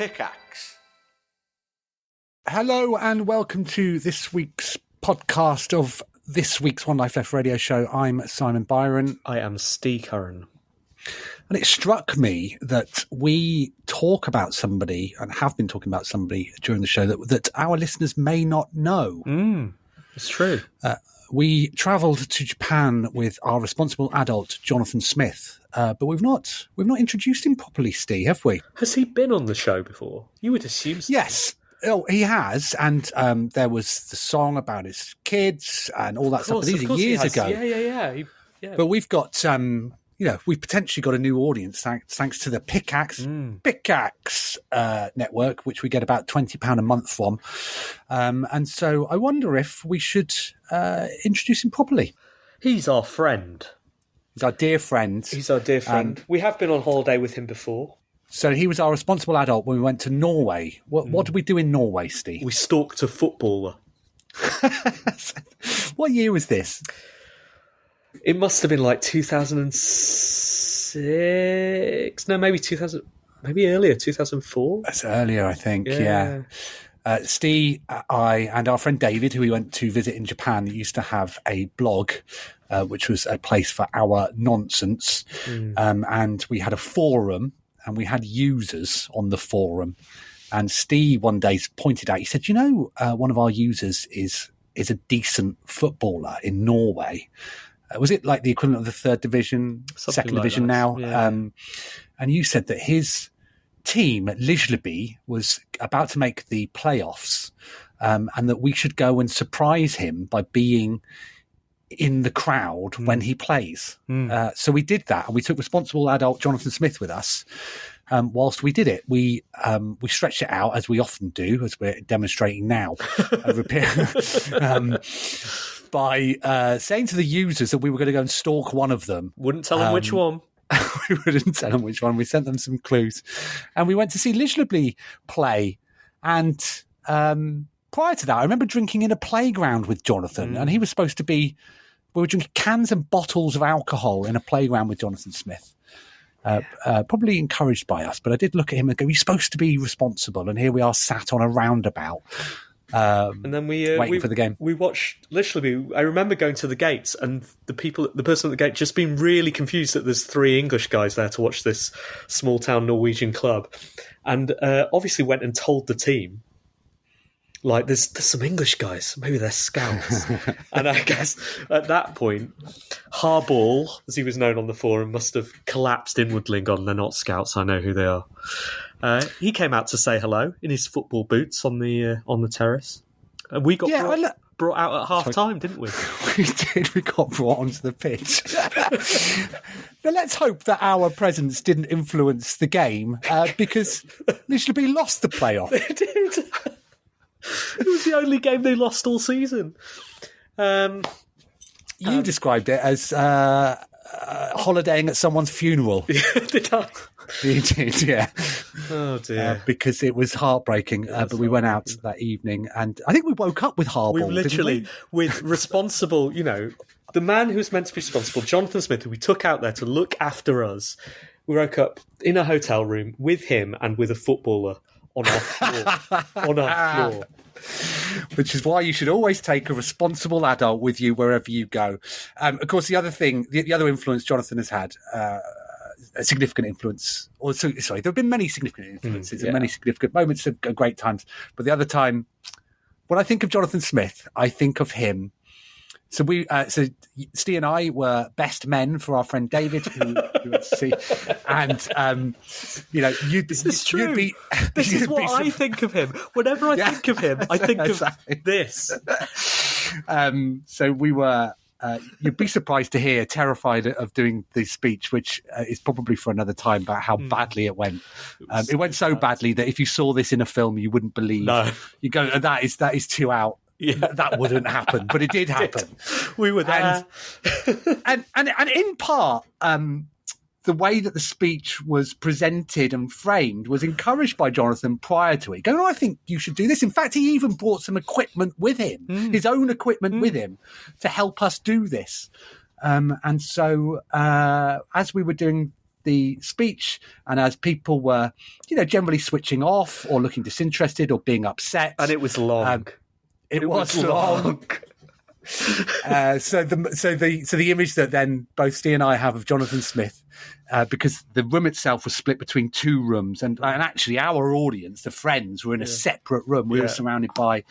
Pickaxe. Hello and welcome to this week's podcast of this week's One Life Left radio show. I'm Simon Byron. I am Steve Curran. And it struck me that we talk about somebody and have been talking about somebody during the show that our listeners may not know. It's true. We travelled to Japan with our responsible adult, Jonathan Smith, but we've not introduced him properly, Steve, have we? Has he been on the show before? You would assume so. Yes. Oh, he has, and there was the song about his kids and all that stuff. But these are years ago. Yeah. But we've got, we've potentially got a new audience thanks to the Pickaxe network, which we get about £20 a month from. And so I wonder if we should introduce him properly. He's our friend. He's our dear friend. We have been on holiday with him before. So he was our responsible adult when we went to Norway. What did we do in Norway, Steve? We stalked a footballer. What year was this? It must have been like 2006. No, maybe 2000. Maybe earlier, 2004. That's earlier, I think. Yeah. Steve, I, and our friend David, who we went to visit in Japan, used to have a blog, which was a place for our nonsense, and we had a forum. And we had users on the forum. And Steve one day pointed out, he said, one of our users is a decent footballer in Norway. Was it like the equivalent of the third division, something second like division that. now? Yeah. And you said that his team at Ližleby was about to make the playoffs, and that we should go and surprise him by being in the crowd when he plays. So we did that, and we took responsible adult Jonathan Smith with us. Whilst we did it, we stretched it out, as we often do, as we're demonstrating now, by saying to the users that we were going to go and stalk one of them. Wouldn't tell them which one. We wouldn't tell them which one. We sent them some clues. And we went to see Ližleby play. And prior to that, I remember drinking in a playground with Jonathan, and he was supposed to be... We were drinking cans and bottles of alcohol in a playground with Jonathan Smith. Probably encouraged by us, but I did look at him and go, he's supposed to be responsible, and here we are sat on a roundabout and then waiting for the game. We watched Ližleby. I remember going to the gates, and the person at the gate just being really confused that there's three English guys there to watch this small town Norwegian club, and obviously went and told the team, like, there's some English guys, maybe they're scouts. And I guess at that point, Harball, as he was known on the forum, must have collapsed inwardly and gone, they're not scouts, I know who they are. He came out to say hello in his football boots on the terrace. And we got brought out at half-time, didn't we? We did. We got brought onto the pitch. Now, let's hope that our presence didn't influence the game, because Ližleby lost the playoff. They did. It was the only game they lost all season. You described it as holidaying at someone's funeral. Did I? You did, yeah. Oh, dear. Because it was heartbreaking. But we went out that evening, and I think we woke up with Harball. We literally, with responsible, the man who's meant to be responsible, Jonathan Smith, who we took out there to look after us, we woke up in a hotel room with him and with a footballer on our floor. Which is why you should always take a responsible adult with you wherever you go. Of course, the other thing, the other influence Jonathan has had, a significant influence, there have been many significant influences and many significant moments of great times. But the other time, when I think of Jonathan Smith, I think of him. So Steve and I were best men for our friend David, who went to see, and this is true. This is what I think of him. Whenever I think of him, I think of this. So we were. You'd be surprised to hear, terrified of doing the speech, which is probably for another time, about how badly it went. It went so badly that if you saw this in a film, you wouldn't believe. No. You go, that is too out. Yeah. That wouldn't happen, but it did happen. We were there. And in part, the way that the speech was presented and framed was encouraged by Jonathan prior to it. Going, I think you should do this. In fact, he even brought some equipment with him, his own equipment with him, to help us do this. And so as we were doing the speech, and as people were, generally switching off or looking disinterested or being upset. And it was long. It was long. So the image that then both Steve and I have of Jonathan Smith, because the room itself was split between two rooms, and actually our audience, the friends, were in a separate room. We were surrounded by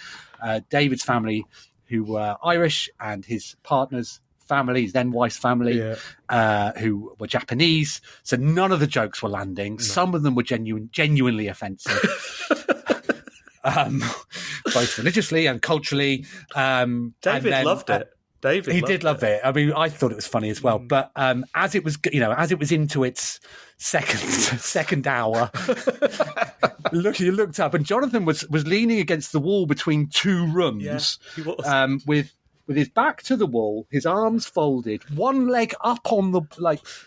David's family, who were Irish, and his partner's family, his then wife's family, who were Japanese. So none of the jokes were landing. No. Some of them were genuinely offensive. Both religiously and culturally. David loved it. He did love it. I mean, I thought it was funny as well. But as it was, as it was into its second hour, you looked up, and Jonathan was leaning against the wall between two rooms, he was. with his back to the wall, his arms folded, one leg up on the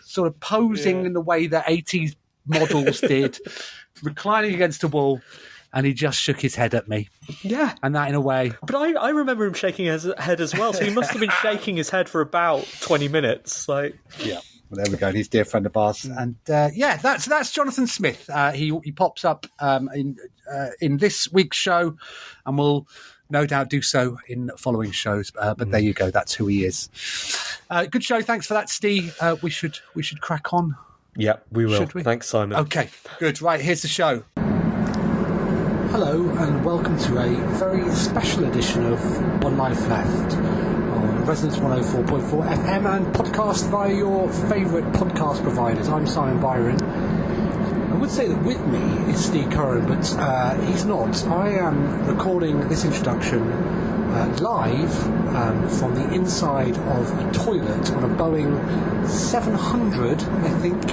sort of posing in the way that 80s models did, reclining against the wall. And he just shook his head at me. Yeah. And that in a way. But I remember him shaking his head as well. So he must have been shaking his head for about 20 minutes. Yeah. Well, there we go. He's a dear friend of ours. And that's Jonathan Smith. He pops up in this week's show, and will no doubt do so in following shows. But there you go. That's who he is. Good show. Thanks for that, Steve. We should crack on. Yeah, we will. Should we? Thanks, Simon. Okay, good. Right, here's the show. Hello and welcome to a very special edition of One Life Left on Resonance 104.4 FM and podcast via your favourite podcast providers. I'm Simon Byron. I would say that with me is Steve Curran, but he's not. I am recording this introduction live from the inside of a toilet on a Boeing 700, I think,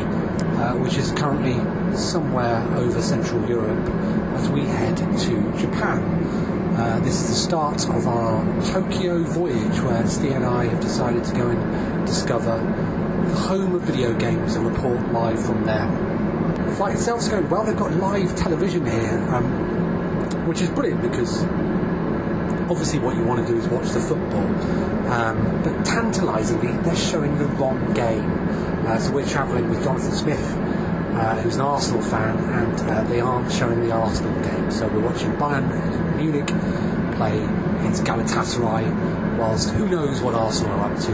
which is currently somewhere over Central Europe, as we head to Japan. This is the start of our Tokyo voyage, where Steve and I have decided to go and discover the home of video games and report live from there. The flight itself's going well. They've got live television here, which is brilliant, because obviously what you want to do is watch the football, but tantalisingly they're showing the wrong game. So we're travelling with Jonathan Smith, who's an Arsenal fan, and they aren't showing the Arsenal game. So we're watching Bayern Munich play against Galatasaray, whilst who knows what Arsenal are up to.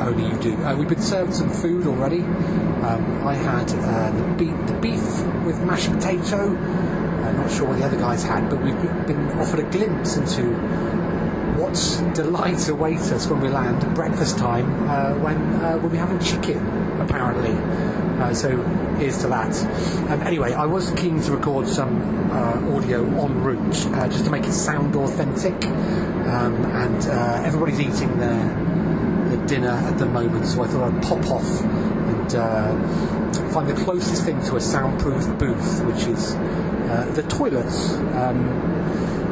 Only you do. We've been served some food already. I had the beef with mashed potato. I'm not sure what the other guys had, but we've been offered a glimpse into what delight awaits us when we land at breakfast time, when we'll be having chicken, apparently. So here's to that. Anyway, I was keen to record some audio en route, just to make it sound authentic. And everybody's eating their dinner at the moment, so I thought I'd pop off and find the closest thing to a soundproof booth, which is the toilets.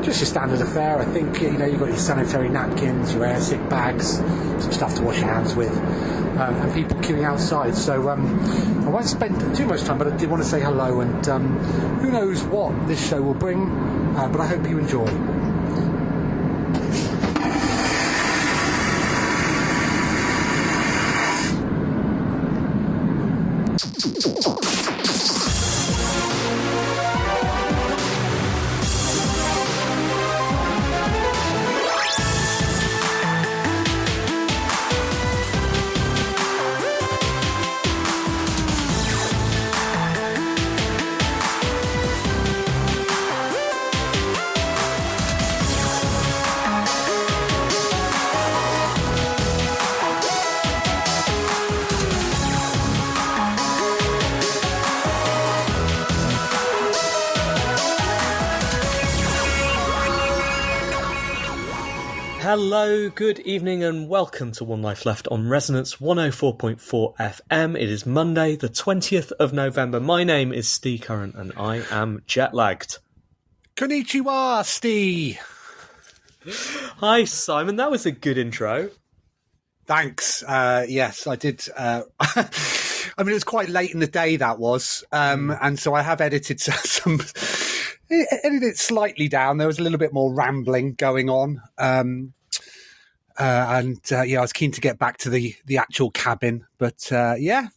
Just your standard affair, I think. You've got your sanitary napkins, your airsick bags, some stuff to wash your hands with, and people queuing outside. So I won't spend too much time, but I did want to say hello, and who knows what this show will bring, but I hope you enjoy. Hello, good evening, and welcome to One Life Left on Resonance 104.4 FM. It is Monday, the 20th of November. My name is Steve Curran, and I am jet-lagged. Konnichiwa, Steve. Hi, Simon. That was a good intro. Thanks. Yes, I did. I mean, it was quite late in the day, that was. And so I have edited some... edited it slightly down. There was a little bit more rambling going on. I was keen to get back to the actual cabin, but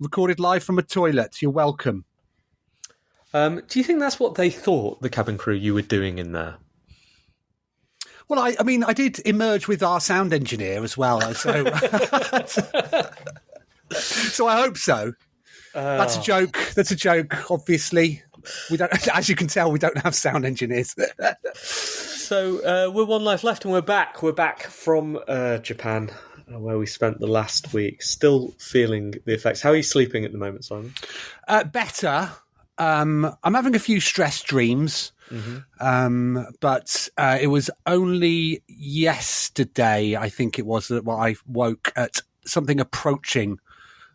recorded live from a toilet. You're welcome. Do you think that's what they thought, the cabin crew, you were doing in there? Well, I mean, I did emerge with our sound engineer as well, so so I hope so. That's a joke. That's a joke. Obviously, we don't. As you can tell, we don't have sound engineers. So we're one life left, and we're back. We're back from Japan, where we spent the last week. Still feeling the effects. How are you sleeping at the moment, Simon? Better. I'm having a few stress dreams, but it was only yesterday, I think it was, that I woke at something approaching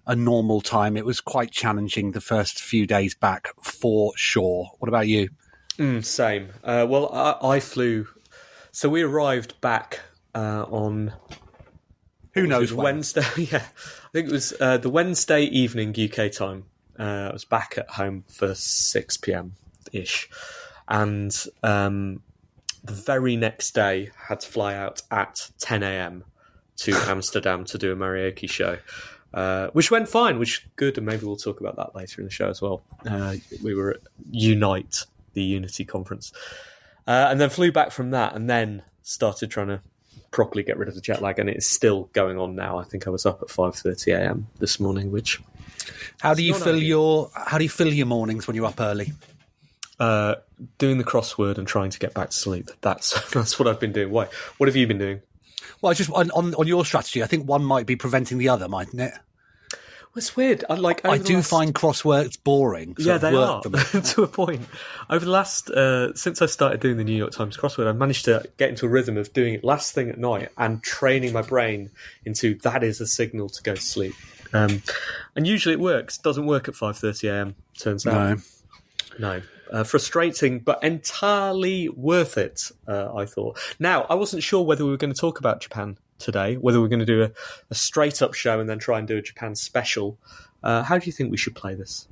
a normal time. It was quite challenging the first few days back, for sure. What about you? Same. Well, I flew. So we arrived back on... Who knows when? Wednesday. Yeah, I think it was the Wednesday evening UK time. I was back at home for 6 p.m-ish. And the very next day, had to fly out at 10 a.m. to Amsterdam to do a Maraoke show, which went fine, which is good, and maybe we'll talk about that later in the show as well. We were at Unite, the Unity conference, and then flew back from that, and then started trying to properly get rid of the jet lag, and it's still going on now. I think I was up at 5:30 a.m. this morning, which... How do you fill your mornings when you're up early? Doing the crossword and trying to get back to sleep. That's what I've been doing. Why? What have you been doing? Well, just on your strategy, I think one might be preventing the other, mightn't it? Well, it's weird. I do find crosswords boring. So yeah, they are to a point. Over the last since I started doing the New York Times crossword, I've managed to get into a rhythm of doing it last thing at night and training my brain into that is a signal to go to sleep. And usually it works. Doesn't work at 5:30 a.m. Turns out. No. Frustrating, but entirely worth it, I thought. Now, I wasn't sure whether we were going to talk about Japan today, whether we were going to do a straight-up show and then try and do a Japan special. How do you think we should play this?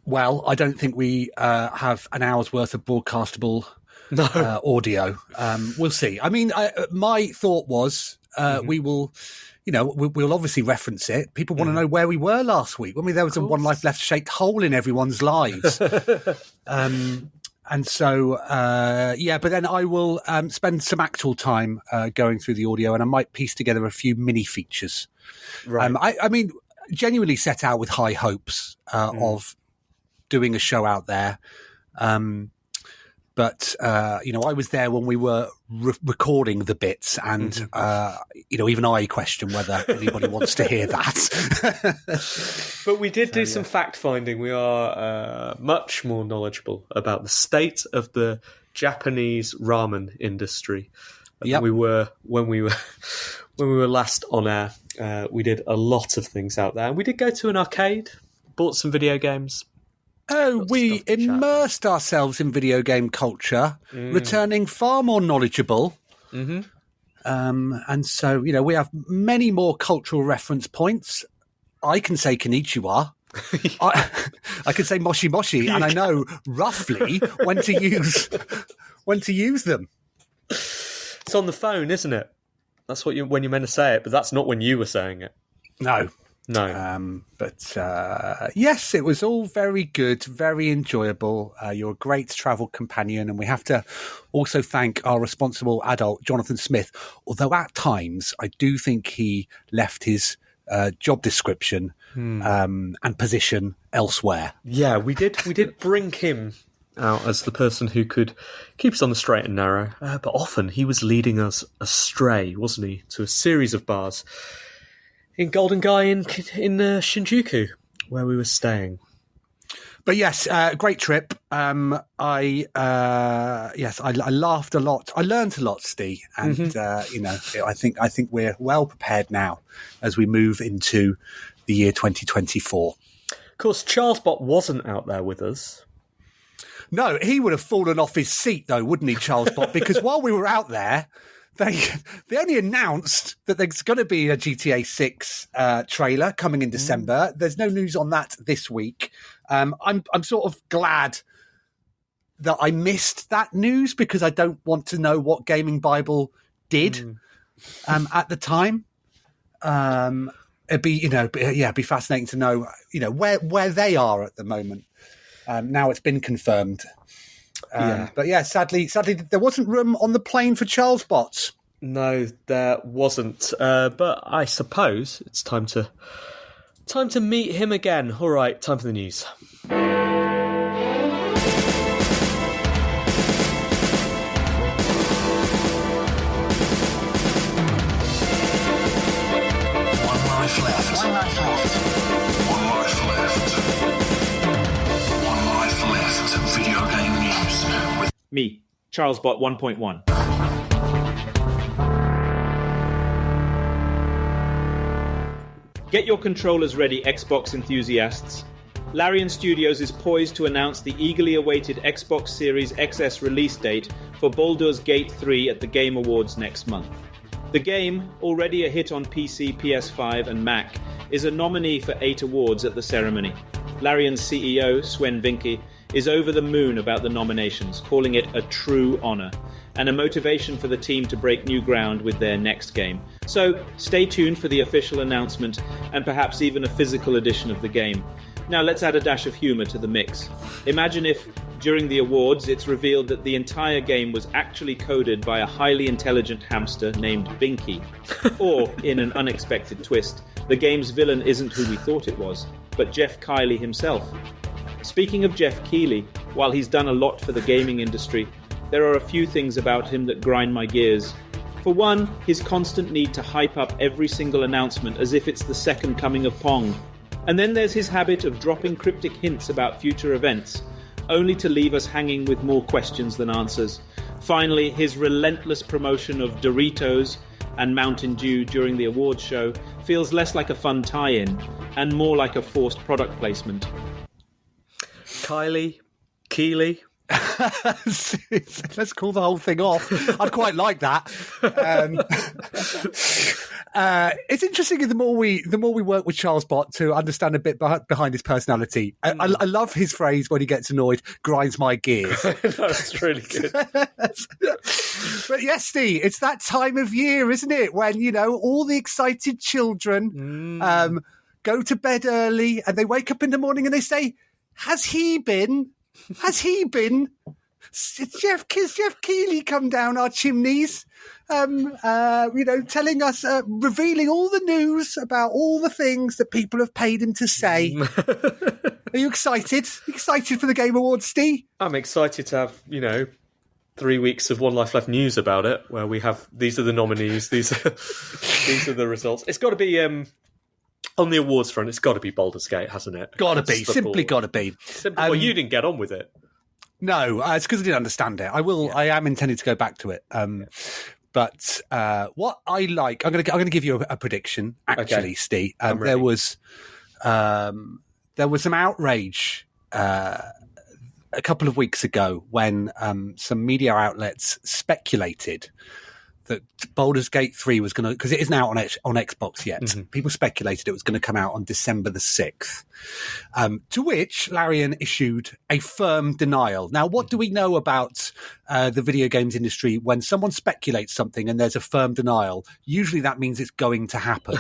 Well, I don't think we have an hour's worth of broadcastable audio. We'll see. I mean, my thought was we will... we'll obviously reference it. People want to know where we were last week. I mean, there was a One Life Left shaped hole in everyone's lives. And so, but then I will spend some actual time going through the audio, and I might piece together a few mini features. Right. I mean, genuinely set out with high hopes of doing a show out there. But, I was there when we were recording the bits, and, even I question whether anybody wants to hear that. But we did do some fact-finding. We are much more knowledgeable about the state of the Japanese ramen industry than we were when we were last on air. We did a lot of things out there. And we did go to an arcade, bought some video games. Oh, we immersed ourselves in video game culture, returning far more knowledgeable. And so, we have many more cultural reference points. I can say konnichiwa. I can say moshi moshi, and I know roughly when to use them. It's on the phone, isn't it? That's when you're meant to say it, but that's not when you were saying it. No. Yes, it was all very good, very enjoyable. You're a great travel companion, and we have to also thank our responsible adult, Jonathan Smith, although at times I do think he left his job description and position elsewhere. Yeah, we did bring him out as the person who could keep us on the straight and narrow, but often he was leading us astray, wasn't he, to a series of bars in Golden Guy in Shinjuku, where we were staying. But yes, great trip. I laughed a lot. I learned a lot, Steve, and I think we're well prepared now as we move into the year 2024. Of course, Charlesbot wasn't out there with us. No, he would have fallen off his seat, though, wouldn't he, Charlesbot? Because while we were out there, they only announced that there's going to be a GTA 6 trailer coming in December. There's no news on that this week. I'm sort of glad that I missed that news because I don't want to know what Gaming Bible did at the time. It'd be, it'd be fascinating to know, where they are at the moment. Now it's been confirmed. But yeah, sadly, there wasn't room on the plane for Charlesbot. No, there wasn't. But I suppose it's time to meet him again. All right, time for the news. Video game news with me, Charlesbot 1.1. Get your controllers ready, Xbox enthusiasts. Larian Studios is poised to announce the eagerly awaited Xbox Series XS release date for Baldur's Gate 3 at the Game Awards next month. The game, already a hit on PC, PS5 and Mac, is a nominee for 8 awards at the ceremony. Larian's CEO, Sven Vinke, is over the moon about the nominations, calling it a true honour, and a motivation for the team to break new ground with their next game. So stay tuned for the official announcement, and perhaps even a physical edition of the game. Now let's add a dash of humour to the mix. Imagine if, during the awards, it's revealed that the entire game was actually coded by a highly intelligent hamster named Binky. Or, in an unexpected twist, the game's villain isn't who we thought it was, but Geoff Keighley himself. Speaking of Geoff Keighley, while he's done a lot for the gaming industry, there are a few things about him that grind my gears. For one, his constant need to hype up every single announcement as if it's the second coming of Pong. And then there's his habit of dropping cryptic hints about future events, only to leave us hanging with more questions than answers. Finally, his relentless promotion of Doritos and Mountain Dew during the awards show feels less like a fun tie-in and more like a forced product placement. Keighley. Let's call the whole thing off. I'd quite like that. It's interesting. The more we work with Charlesbot to understand a bit behind his personality. I love his phrase when he gets annoyed: "Grinds my gears." That's really good. But yes, Steve, it's that time of year, isn't it? When all the excited children go to bed early and they wake up in the morning and they say, Has he been? Geoff Keighley come down our chimneys, telling us, revealing all the news about all the things that people have paid him to say. Are you excited? Excited for the Game Awards, Steve? I'm excited to have, 3 weeks of One Life Left news about it, where we have, these are the nominees, these are the results. It's got to be... on the awards front, it's got to be Baldur's Gate, hasn't it? Got to be. Simply got to be. Well, you didn't get on with it. No, it's because I didn't understand it. I am intending to go back to it. But what I like, I'm going to give you a prediction. Actually, okay. Steve, there was some outrage a couple of weeks ago when some media outlets speculated that Baldur's Gate 3 was going to, because it isn't out on Xbox yet. Mm-hmm. People speculated it was going to come out on December the 6th. To which Larian issued a firm denial. Now, what do we know about the video games industry? When someone speculates something and there's a firm denial, usually that means it's going to happen.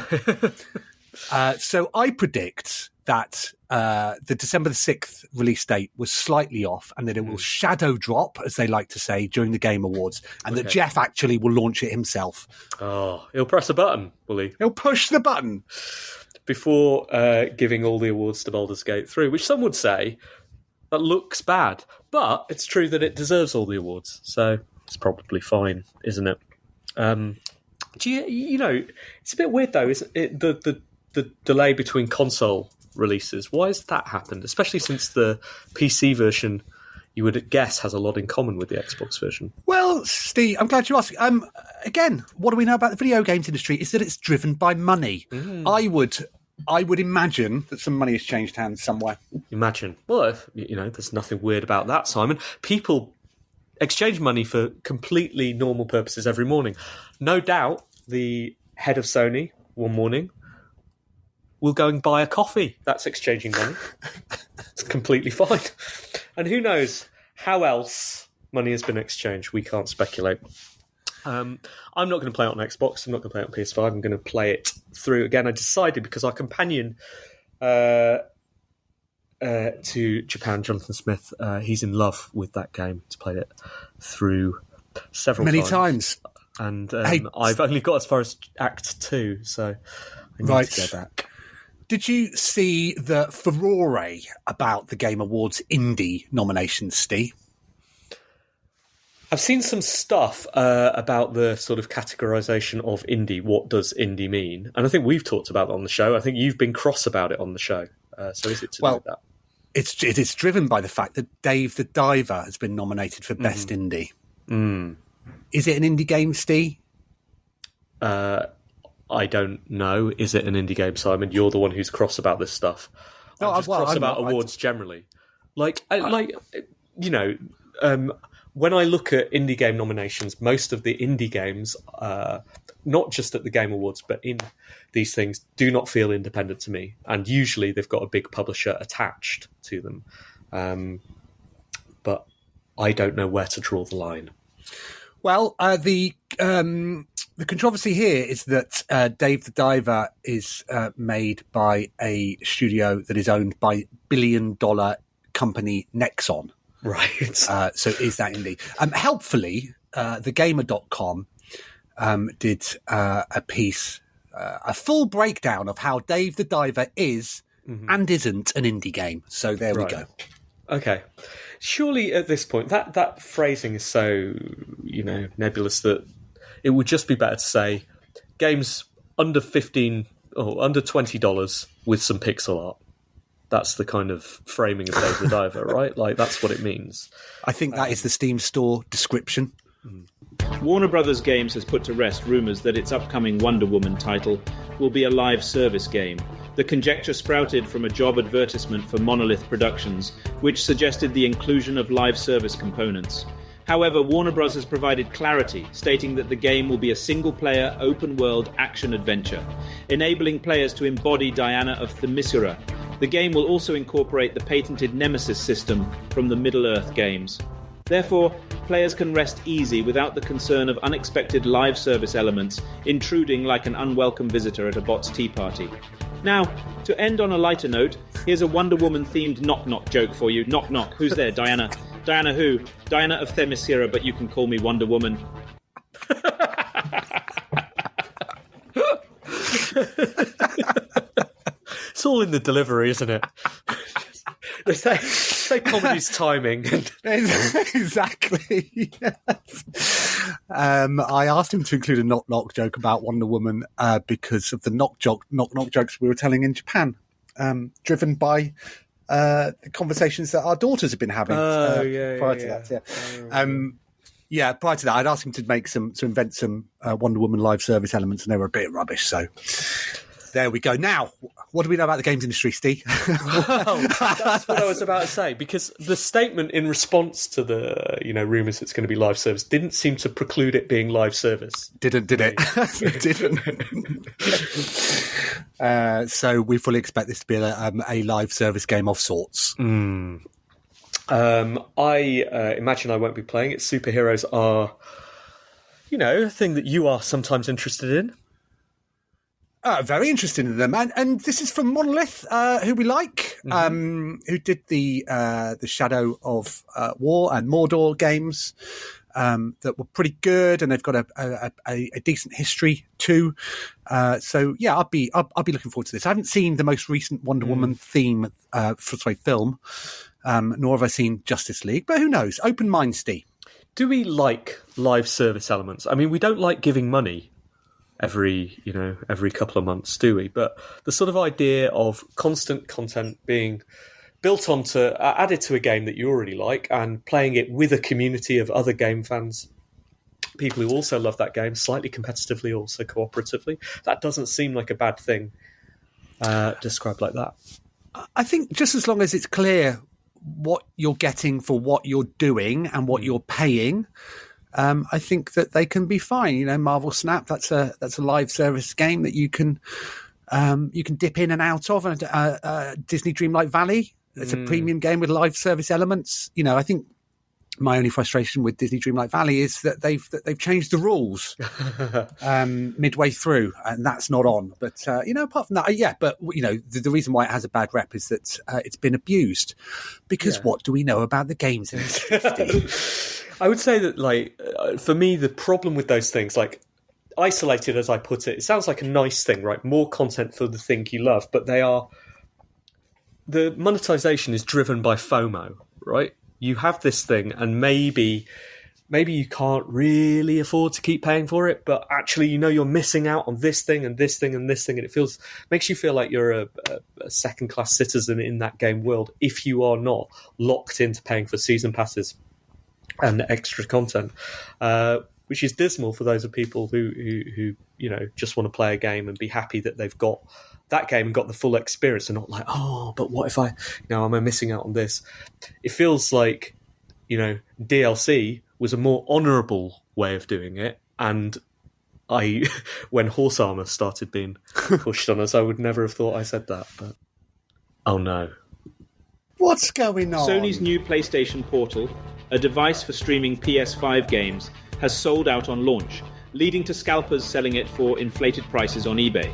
So I predict that the December the 6th release date was slightly off and that it will shadow drop, as they like to say, during the Game Awards, and that Geoff actually will launch it himself. Oh, he'll press a button, will he? He'll push the button. Before giving all the awards to Baldur's Gate 3, which some would say that looks bad, but it's true that it deserves all the awards, so it's probably fine, isn't it? Do you know, it's a bit weird though, isn't it? The delay between console releases. Why has that happened? Especially since the PC version, you would guess, has a lot in common with the Xbox version. Well, Steve, I'm glad you asked. Again, what do we know about the video games industry is that it's driven by money. I would imagine that some money has changed hands somewhere. Imagine. Well, there's nothing weird about that, Simon. People exchange money for completely normal purposes every morning. No doubt the head of Sony one morning will go and buy a coffee. That's exchanging money. It's completely fine. And who knows how else money has been exchanged? We can't speculate. I'm not going to play it on Xbox. I'm not going to play it on PS5. I'm going to play it through again. I decided because our companion to Japan, Jonathan Smith, he's in love with that game. He's played it through many times. And I've only got as far as Act 2, so I need to go back. Did you see the furore about the Game Awards indie nominations, Steve? I've seen some stuff about the sort of categorisation of indie. What does indie mean? And I think we've talked about it on the show. I think you've been cross about it on the show. So is it to do with that? It is driven by the fact that Dave the Diver has been nominated for Best Indie. Mm. Is it an indie game, Steve? I don't know. Is it an indie game, Simon? You're the one who's cross about this stuff. I'm just cross about awards generally. When I look at indie game nominations, most of the indie games, not just at the Game Awards, but in these things, do not feel independent to me. And usually they've got a big publisher attached to them. But I don't know where to draw the line. Well, the controversy here is that Dave the Diver is made by a studio that is owned by billion-dollar company Nexon. Right. So is that indie? Helpfully, thegamer.com did a piece, a full breakdown of how Dave the Diver is and isn't an indie game. So there we go. Okay. Surely at this point, that phrasing is so, nebulous that it would just be better to say games under $15 or under $20 with some pixel art. That's the kind of framing of Dave the Diver, right? Like, that's what it means. I think that is the Steam Store description. Warner Brothers Games has put to rest rumours that its upcoming Wonder Woman title will be a live service game. The conjecture sprouted from a job advertisement for Monolith Productions, which suggested the inclusion of live service components. However, Warner Bros. Has provided clarity, stating that the game will be a single-player, open-world action-adventure, enabling players to embody Diana of Themyscira. The game will also incorporate the patented Nemesis system from the Middle-earth games. Therefore, players can rest easy without the concern of unexpected live service elements intruding like an unwelcome visitor at a bot's tea party. Now, to end on a lighter note, here's a Wonder Woman-themed knock-knock joke for you. Knock-knock. Who's there? Diana. Diana who? Diana of Themyscira, but you can call me Wonder Woman. It's all in the delivery, isn't it? They say comedy's timing. Exactly. Yes. I asked him to include a knock-knock joke about Wonder Woman because of the knock-knock jokes we were telling in Japan, driven by the conversations that our daughters have been having prior to that. Yeah. Prior to that, I'd asked him to invent some Wonder Woman live service elements, and they were a bit rubbish. So there we go. Now, what do we know about the games industry, Steve? Well, that's what I was about to say, because the statement in response to the rumours it's going to be live service didn't seem to preclude it being live service. Did it? It didn't. So we fully expect this to be a live service game of sorts. I imagine I won't be playing it. Superheroes are, a thing that you are sometimes interested in. Very interested in them, and this is from Monolith, who we like, who did the Shadow of War and Mordor games that were pretty good, and they've got a decent history too. So yeah, I'll be looking forward to this. I haven't seen the most recent Wonder Woman film, nor have I seen Justice League, but who knows? Open mind, Steve. Do we like live service elements? I mean, we don't like giving money every couple of months, do we? But the sort of idea of constant content being built onto, added to a game that you already like, and playing it with a community of other game fans, people who also love that game, slightly competitively, also cooperatively, that doesn't seem like a bad thing described like that. I think just as long as it's clear what you're getting for what you're doing and what you're paying, I think that they can be fine. Marvel Snap, that's a live service game that you can dip in and out of. And Disney Dreamlight Valley, it's a premium game with live service elements. I think my only frustration with Disney Dreamlight Valley is that they've changed the rules midway through, and that's not on. But apart from that, but the reason why it has a bad rep is that it's been abused. Because what do we know about the games in it? I would say that, for me, the problem with those things, isolated as I put it sounds like a nice thing, right? More content for the thing you love, but the monetization is driven by FOMO, right? You have this thing, and maybe you can't really afford to keep paying for it, but actually, you're missing out on this thing and this thing and this thing, and it makes you feel like you're a second-class citizen in that game world if you are not locked into paying for season passes and extra content, which is dismal for those of people who just want to play a game and be happy that they've got that game and got the full experience, and not like, oh, but what if am I missing out on this? It feels like, DLC was a more honourable way of doing it, and when Horse Armour started being pushed on us, I would never have thought I said that, but oh no. What's going on? Sony's new PlayStation Portal, a device for streaming PS5 games, has sold out on launch, leading to scalpers selling it for inflated prices on eBay.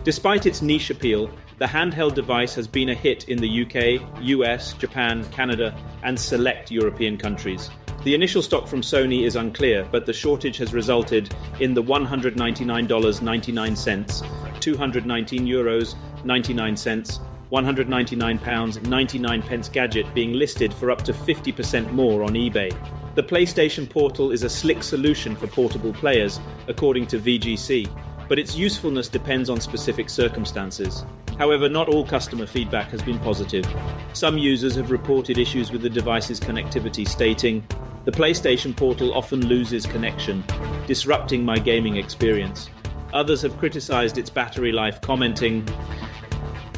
Despite its niche appeal, the handheld device has been a hit in the UK, US, Japan, Canada, and select European countries. The initial stock from Sony is unclear, but the shortage has resulted in the $199.99, €219.99, £199.99 gadget being listed for up to 50% more on eBay. The PlayStation Portal is a slick solution for portable players, according to VGC, but its usefulness depends on specific circumstances. However, not all customer feedback has been positive. Some users have reported issues with the device's connectivity, stating, "The PlayStation Portal often loses connection, disrupting my gaming experience." Others have criticised its battery life, commenting,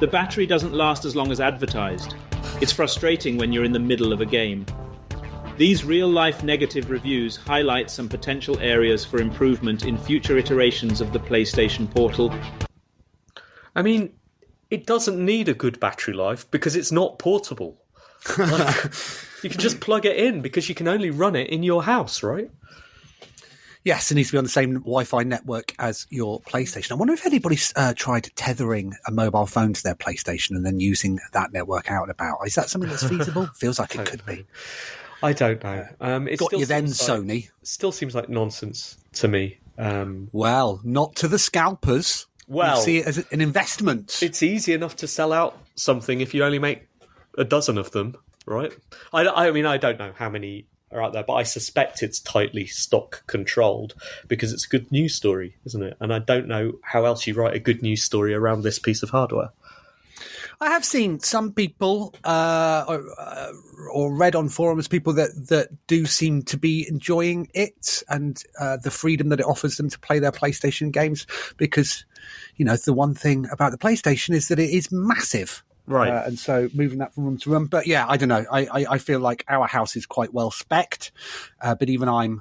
"The battery doesn't last as long as advertised. It's frustrating when you're in the middle of a game." These real-life negative reviews highlight some potential areas for improvement in future iterations of the PlayStation Portal. I mean, it doesn't need a good battery life because it's not portable. You can just plug it in because you can only run it in your house, right? Yes, it needs to be on the same Wi-Fi network as your PlayStation. I wonder if anybody's tried tethering a mobile phone to their PlayStation and then using that network out and about. Is that something that's feasible? Feels like it could be. I don't know. It got you then, Sony. Still seems like nonsense to me. Well, not to the scalpers. Well, you see it as an investment. It's easy enough to sell out something if you only make a dozen of them, right? I mean, I don't know how many are out there, but I suspect it's tightly stock controlled because it's a good news story, isn't it? And I don't know how else you write a good news story around this piece of hardware. I have seen some people or read on forums people that do seem to be enjoying it and the freedom that it offers them to play their PlayStation games, because the one thing about the PlayStation is that it is massive. Right. And so moving that from room to room. But yeah, I don't know. I feel like our house is quite well spec'd, but even I'm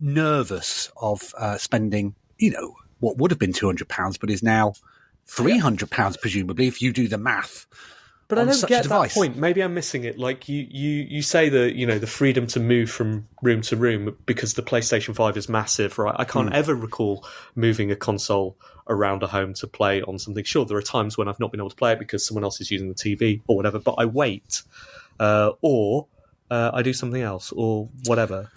nervous of spending, what would have been £200, but is now £300 presumably if you do the math. But I don't get that point. Maybe I'm missing it. Like you say the freedom to move from room to room because the PlayStation 5 is massive, right? I can't ever recall moving a console around a home to play on something. Sure, there are times when I've not been able to play it because someone else is using the TV or whatever, but I wait or I do something else or whatever.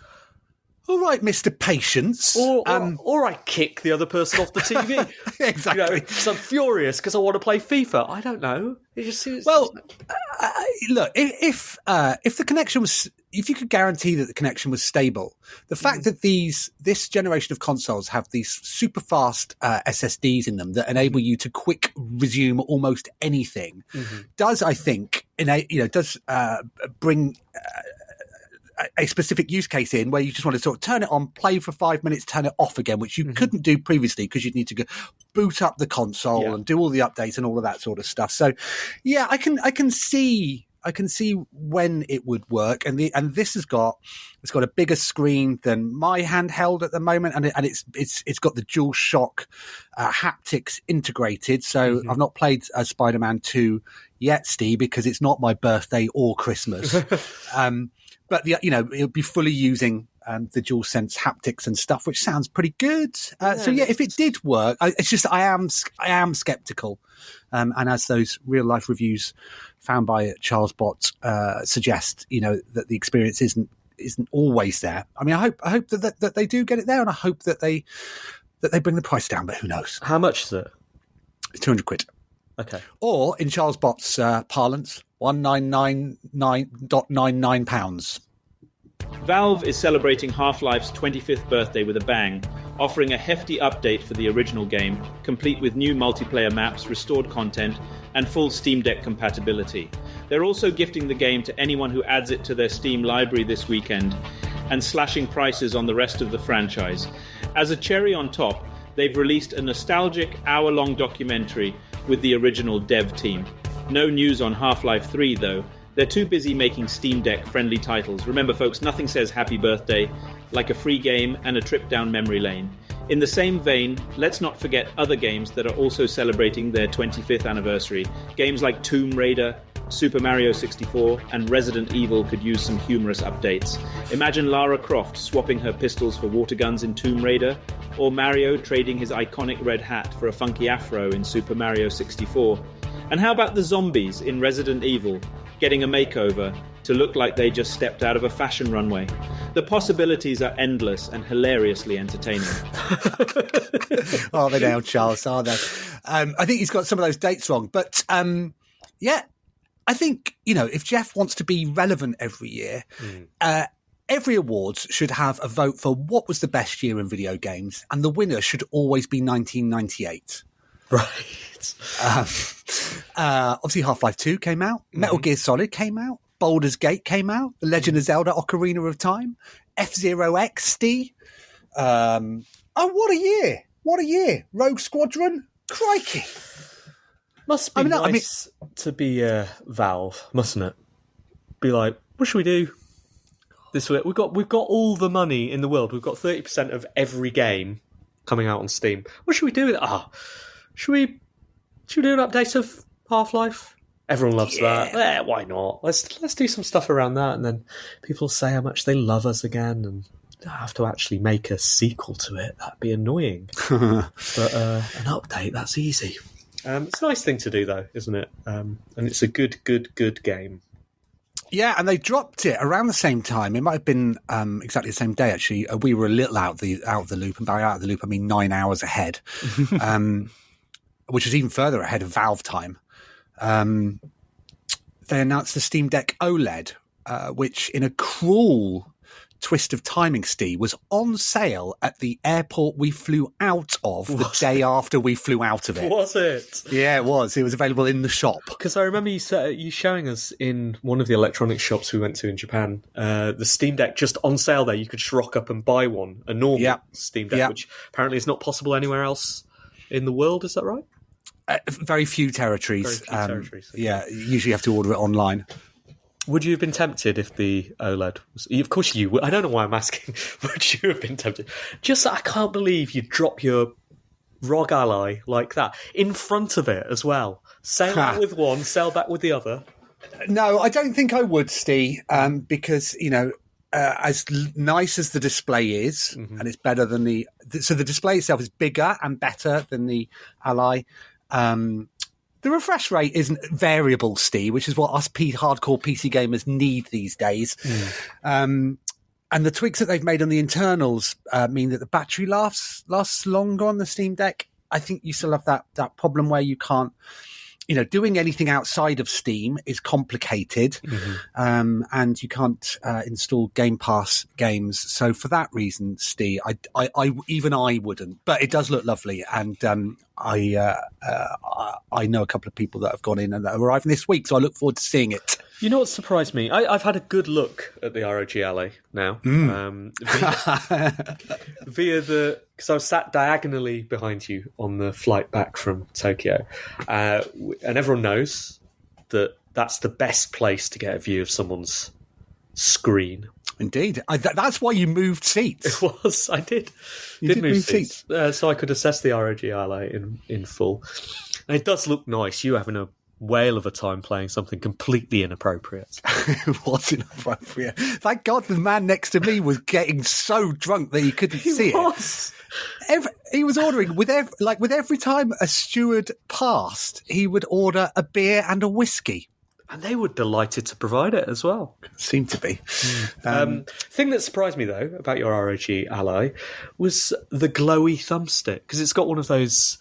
All right, Mr. Patience. Or I kick the other person off the TV. Exactly. Because I'm furious because I want to play FIFA. I don't know. It just seems... Well, look, if the connection was... If you could guarantee that the connection was stable, the fact that this generation of consoles have these super fast SSDs in them that enable you to quick resume almost anything does, I think, bring... a specific use case in where you just want to sort of turn it on, play for 5 minutes, turn it off again, which you couldn't do previously because you'd need to go boot up the console and do all the updates and all of that sort of stuff. So, yeah, I can see when it would work, and this it's got a bigger screen than my handheld at the moment, and it's got the DualShock haptics integrated. So I've not played Spider-Man 2 yet, Steve, because it's not my birthday or Christmas. but it'll be fully using the DualSense haptics and stuff, which sounds pretty good. So yeah, if it did work, it's just I am skeptical, and as those real life reviews found by Charlesbot suggest, that the experience isn't always there. I mean, I hope that they do get it there, and I hope that they bring the price down. But who knows? How much is it? It's £200. Okay. Or in Charlesbot's parlance, £199.99. Valve is celebrating Half-Life's 25th birthday with a bang, offering a hefty update for the original game, complete with new multiplayer maps, restored content, and full Steam Deck compatibility. They're also gifting the game to anyone who adds it to their Steam library this weekend, and slashing prices on the rest of the franchise. As a cherry on top, they've released a nostalgic hour-long documentary with the original dev team. No news on Half-Life 3, though. They're too busy making Steam Deck-friendly titles. Remember, folks, nothing says happy birthday like a free game and a trip down memory lane. In the same vein, let's not forget other games that are also celebrating their 25th anniversary. Games like Tomb Raider, Super Mario 64, and Resident Evil could use some humorous updates. Imagine Lara Croft swapping her pistols for water guns in Tomb Raider, or Mario trading his iconic red hat for a funky afro in Super Mario 64. And how about the zombies in Resident Evil getting a makeover to look like they just stepped out of a fashion runway? The possibilities are endless and hilariously entertaining. Are they now, Charles? Are they? I think he's got some of those dates wrong. But yeah, I think, if Geoff wants to be relevant every year, every awards should have a vote for what was the best year in video games, and the winner should always be 1998. Right. Obviously, Half-Life 2 came out. Metal Gear Solid came out. Baldur's Gate came out. The Legend of Zelda Ocarina of Time. F-Zero XD. Oh, what a year. What a year. Rogue Squadron. Crikey. Must be nice to be Valve, mustn't it? Be like, what should we do this week? We've got all the money in the world. We've got 30% of every game coming out on Steam. What should we do with it? Should we do an update of Half-Life? Everyone loves that. Why not? Let's do some stuff around that, and then people say how much they love us again, and have to actually make a sequel to it. That'd be annoying. But an update, that's easy. It's a nice thing to do, though, isn't it? And it's a good game. Yeah, and they dropped it around the same time. It might have been exactly the same day, actually. We were a little out of the loop, and by out of the loop, I mean 9 hours ahead, which was even further ahead of Valve time. They announced the Steam Deck OLED, which, in a cruel twist of timing, Steve, was on sale at the airport we flew out of the day after we flew out of it. Was it? Yeah, it was. It was available in the shop. Because I remember you showing us in one of the electronics shops we went to in Japan, the Steam Deck just on sale there. You could just rock up and buy one, a normal Steam Deck, which apparently is not possible anywhere else in the world. Is that right? Very few territories. Territories. Yeah, usually you have to order it online. Would you have been tempted if the OLED was... Of course you would. I don't know why I'm asking. Would you have been tempted? Just, I can't believe you drop your ROG Ally like that in front of it as well. Sail out with one, sail back with the other. No, I don't think I would, Steve, because, as nice as the display is, and it's better than the... So the display itself is bigger and better than the Ally. The refresh rate isn't variable, Steve, which is what us hardcore PC gamers need these days. And the tweaks that they've made on the internals mean that the battery lasts longer on the Steam Deck. I think you still have that problem where you can't, doing anything outside of Steam is complicated, and you can't install Game Pass games. So for that reason, Steve, I wouldn't. But it does look lovely, and I know a couple of people that have gone in and that are arriving this week, so I look forward to seeing it. You know what surprised me? I've had a good look at the ROG Ally now. Because I was sat diagonally behind you on the flight back from Tokyo. And everyone knows that that's the best place to get a view of someone's screen. Indeed. That's why you moved seats. It was. I did. You did move seats. So I could assess the ROG Ally in full. And it does look nice. You having a whale of a time playing something completely inappropriate. It was inappropriate. Thank God the man next to me was getting so drunk that he couldn't see it. He was ordering with every time a steward passed, he would order a beer and a whiskey. And they were delighted to provide it as well. Seemed to be. Thing that surprised me, though, about your ROG Ally was the glowy thumbstick, because it's got one of those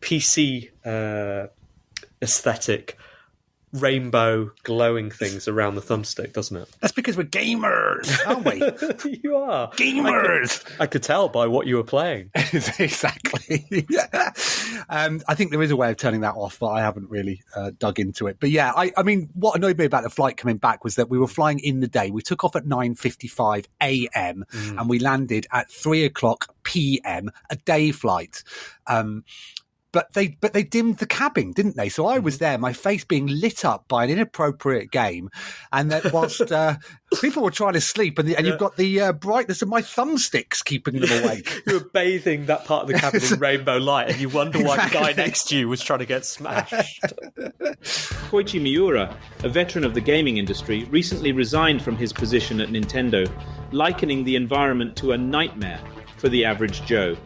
PC aesthetic rainbow glowing things around the thumbstick, doesn't it? That's because we're gamers, aren't we? You are. Gamers! I could tell by what you were playing. Exactly. I think there is a way of turning that off, but I haven't really dug into it. But yeah, I mean, what annoyed me about the flight coming back was that we were flying in the day. We took off at 9:55 a.m. and we landed at 3:00 p.m., a day flight. But they dimmed the cabin, didn't they? So I was there, my face being lit up by an inappropriate game, and that whilst people were trying to sleep, and you've got the brightness of my thumbsticks keeping them awake. You were bathing that part of the cabin in rainbow light, and you wonder why the guy next to you was trying to get smashed. Koichi Miura, a veteran of the gaming industry, recently resigned from his position at Nintendo, likening the environment to a nightmare for the average Joe.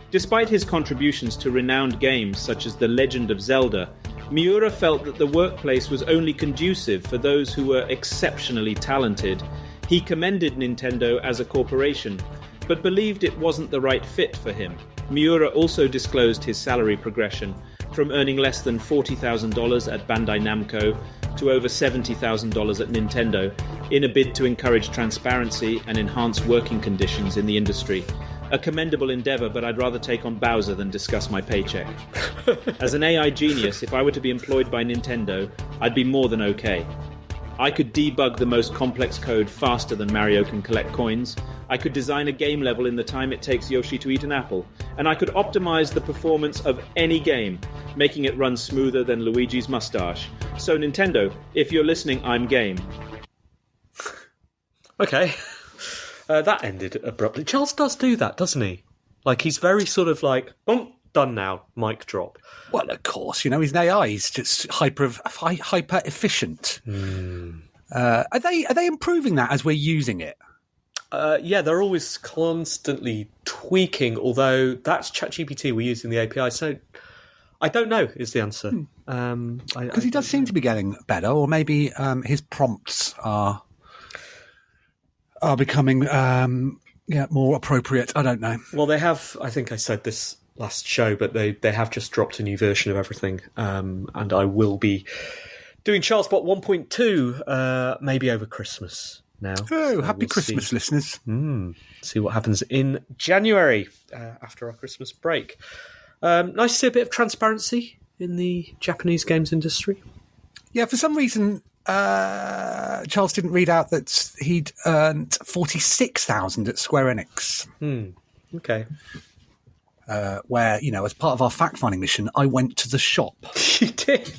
Despite his contributions to renowned games such as The Legend of Zelda, Miura felt that the workplace was only conducive for those who were exceptionally talented. He commended Nintendo as a corporation, but believed it wasn't the right fit for him. Miura also disclosed his salary progression, from earning less than $40,000 at Bandai Namco to over $70,000 at Nintendo, in a bid to encourage transparency and enhance working conditions in the industry. A commendable endeavour, but I'd rather take on Bowser than discuss my paycheck. As an AI genius, if I were to be employed by Nintendo, I'd be more than okay. I could debug the most complex code faster than Mario can collect coins. I could design a game level in the time it takes Yoshi to eat an apple. And I could optimise the performance of any game, making it run smoother than Luigi's moustache. So Nintendo, if you're listening, I'm game. Okay. That ended abruptly. Charles does do that, doesn't he? Like, he's very sort of like, oh, done now, mic drop. Well, of course, he's an AI. He's just hyper efficient. Are they improving that as we're using it? Yeah, they're always constantly tweaking, although that's ChatGPT we're using the API, so I don't know is the answer. Because he does seem to be getting better, or maybe his prompts are becoming more appropriate. I don't know. Well, they have, I think I said this last show, but they have just dropped a new version of everything, and I will be doing Charlesbot 1.2 maybe over Christmas now. Oh, so happy Christmas, listeners. See what happens in January after our Christmas break. Nice to see a bit of transparency in the Japanese games industry. Yeah, for some reason, Charles didn't read out that he'd earned 46,000 at Square Enix. Okay. Where, as part of our fact-finding mission, I went to the shop. You did.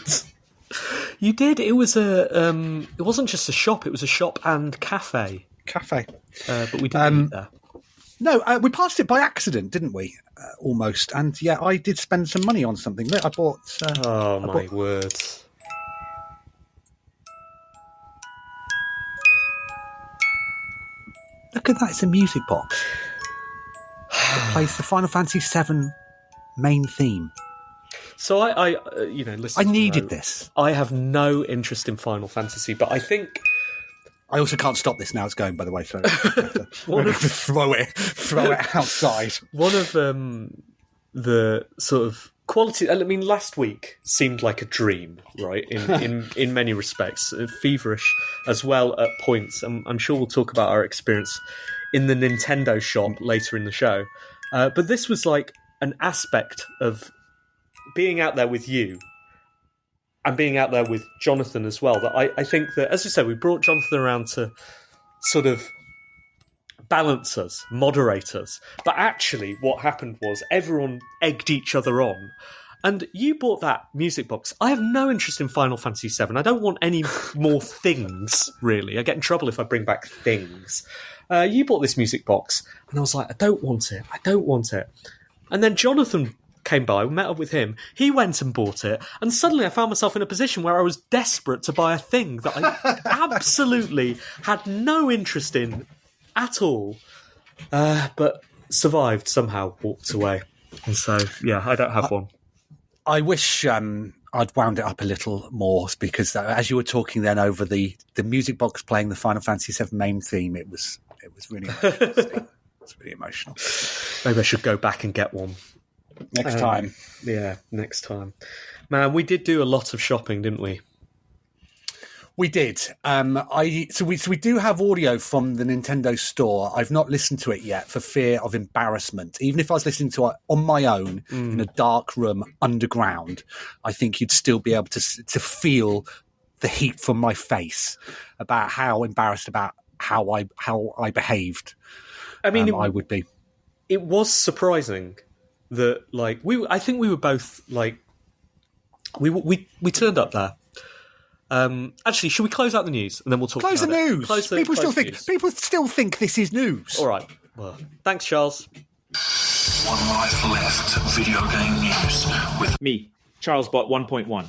You did. It was it wasn't just a shop. It was a shop and cafe. But we didn't eat there. No, we passed it by accident, didn't we? Almost. And yeah, I did spend some money on something. Look, I bought. My words. Look at that, it's a music box. It plays the Final Fantasy VII main theme. So I listen. I needed this. I have no interest in Final Fantasy, but I think I also can't stop this now. It's going, by the way, so we're going to throw it outside. One of the sort of quality. I mean, last week seemed like a dream, right? In many respects, feverish as well at points. I'm sure we'll talk about our experience in the Nintendo shop later in the show. But this was like an aspect of being out there with you and being out there with Jonathan as well. That I think that, as you said, we brought Jonathan around to sort of balance us, moderate us. But actually what happened was everyone egged each other on. And you bought that music box. I have no interest in Final Fantasy VII. I don't want any more things, really. I get in trouble if I bring back things. You bought this music box, and I was like, I don't want it. And then Jonathan came by, we met up with him, he went and bought it, and suddenly I found myself in a position where I was desperate to buy a thing that I absolutely had no interest in at all, but survived somehow, walked away. And so, yeah, I don't have one. I wish I'd wound it up a little more, because as you were talking then over the music box playing the Final Fantasy VII main theme, it was really emotional. It's really emotional. Maybe I should go back and get one. Next time. Yeah, next time. Man, we did do a lot of shopping, didn't we? We did. So we do have audio from the Nintendo store. I've not listened to it yet for fear of embarrassment. Even if I was listening to it on my own in a dark room underground, I think you'd still be able to feel the heat from my face about how embarrassed about how I behaved. I mean, I would be. It was surprising that, like, I think we were both like, we turned up there. Actually, should we close out the news and then we'll talk? Close about the news. News. People still think this is news. All right. Well, thanks, Charles. One Life Left video game news with me, Charlesbot 1.1.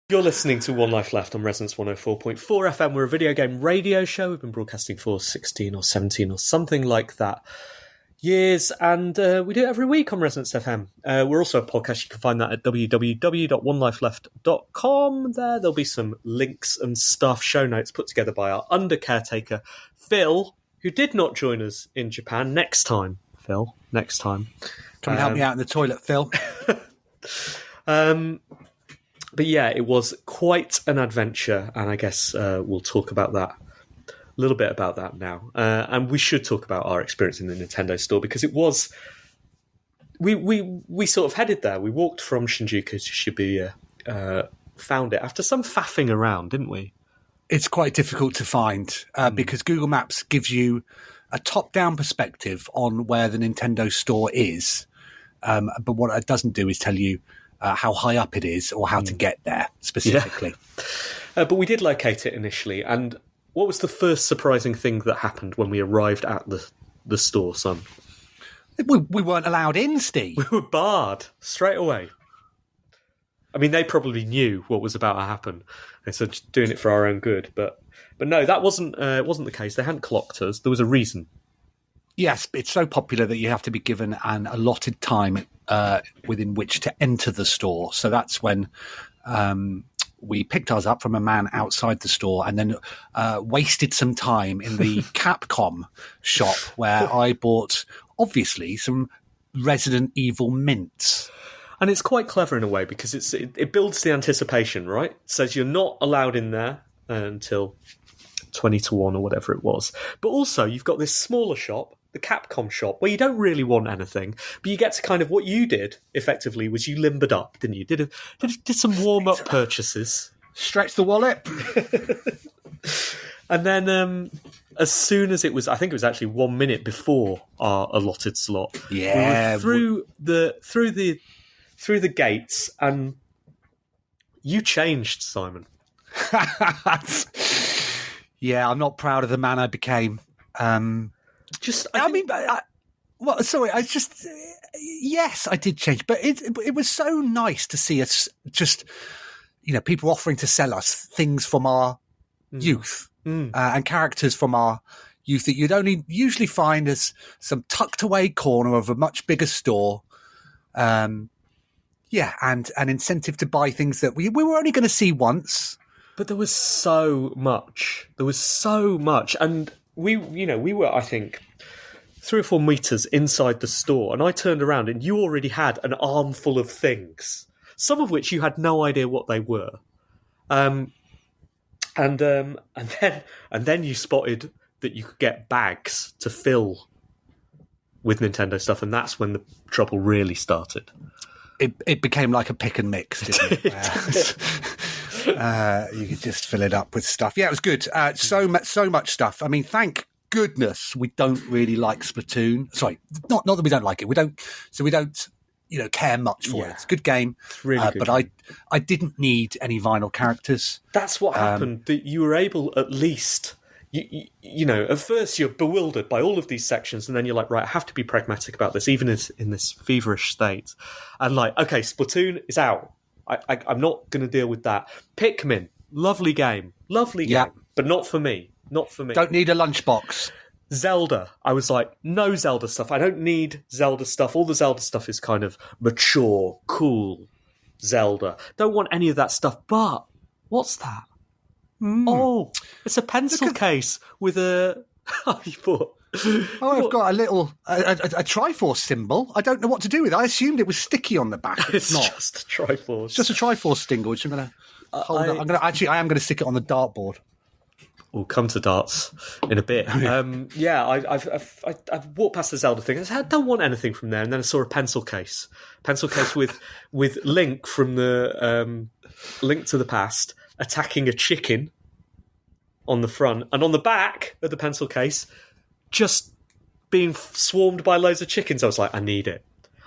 You're listening to One Life Left on Resonance 104.4 FM. We're a video game radio show. We've been broadcasting for 16 or 17 or something like that years, and we do it every week on Resonance FM. We're also a podcast. You can find that at www.onelifeleft.com. There'll be some links and stuff, show notes put together by our Undercaretaker, Phil, who did not join us in Japan. Next time, Phil. Next time. Come and help me out in the toilet, Phil. But yeah, it was quite an adventure, and I guess we'll talk about that, a little bit about that now. And we should talk about our experience in the Nintendo store, because it was... We sort of headed there. We walked from Shinjuku to Shibuya, found it after some faffing around, didn't we? It's quite difficult to find, because Google Maps gives you a top-down perspective on where the Nintendo store is, but what it doesn't do is tell you how high up it is or how to get there specifically. Yeah. But we did locate it initially. And what was the first surprising thing that happened when we arrived at the store, son? We weren't allowed in, Steve. We were barred straight away. I mean, they probably knew what was about to happen. And so just doing it for our own good. But no, that wasn't the case. They hadn't clocked us. There was a reason. Yes, it's so popular that you have to be given an allotted time within which to enter the store. So that's when we picked ours up from a man outside the store, and then wasted some time in the Capcom shop, where I bought, obviously, some Resident Evil mints. And it's quite clever in a way, because it builds the anticipation, right? It says you're not allowed in there until 20 to 1 or whatever it was. But also, you've got this smaller shop, the Capcom shop, where you don't really want anything, but you get to kind of, what you did effectively was you limbered up, didn't you? Did some warm-up purchases. Stretch the wallet. And then as soon as it was, I think it was actually 1 minute before our allotted slot. Yeah. We were through the gates, and you changed, Simon. Yeah, I'm not proud of the man I became. Yes, I did change, but it was so nice to see us just, people offering to sell us things from our youth and characters from our youth that you'd only usually find as some tucked away corner of a much bigger store. And an incentive to buy things that we were only going to see once. But there was so much. And we were, I think, 3 or 4 meters inside the store, and I turned around and you already had an armful of things, some of which you had no idea what they were. And then you spotted that you could get bags to fill with Nintendo stuff, and that's when the trouble really started. It became like a pick and mix, didn't it? You could just fill it up with stuff. Yeah, it was good. So much stuff. I mean, thank goodness we don't really like Splatoon. Sorry, not that we don't like it. We don't care much for it. It's a good game, It's really good. but I didn't need any vinyl characters. That's what happened. That you were able, at least, at first you're bewildered by all of these sections, and then you're like, right, I have to be pragmatic about this, even in this feverish state. And like, okay, Splatoon is out. I'm not going to deal with that. Pikmin, lovely game, but not for me. Not for me. Don't need a lunchbox. Zelda, I was like, no Zelda stuff. I don't need Zelda stuff. All the Zelda stuff is kind of mature, cool Zelda. Don't want any of that stuff. But what's that? Oh, it's a pencil case with a... I've got a little a Triforce symbol. I don't know what to do with it. I assumed it was sticky on the back. It's not. Just a Triforce. It's just a Triforce symbol, which I'm going to hold up. I am going to stick it on the dartboard. We'll come to darts in a bit. I've walked past the Zelda thing. I said, I don't want anything from there. And then I saw a pencil case with Link from the Link to the Past attacking a chicken on the front, and on the back of the pencil case, just being swarmed by loads of chickens. I was like, I need it.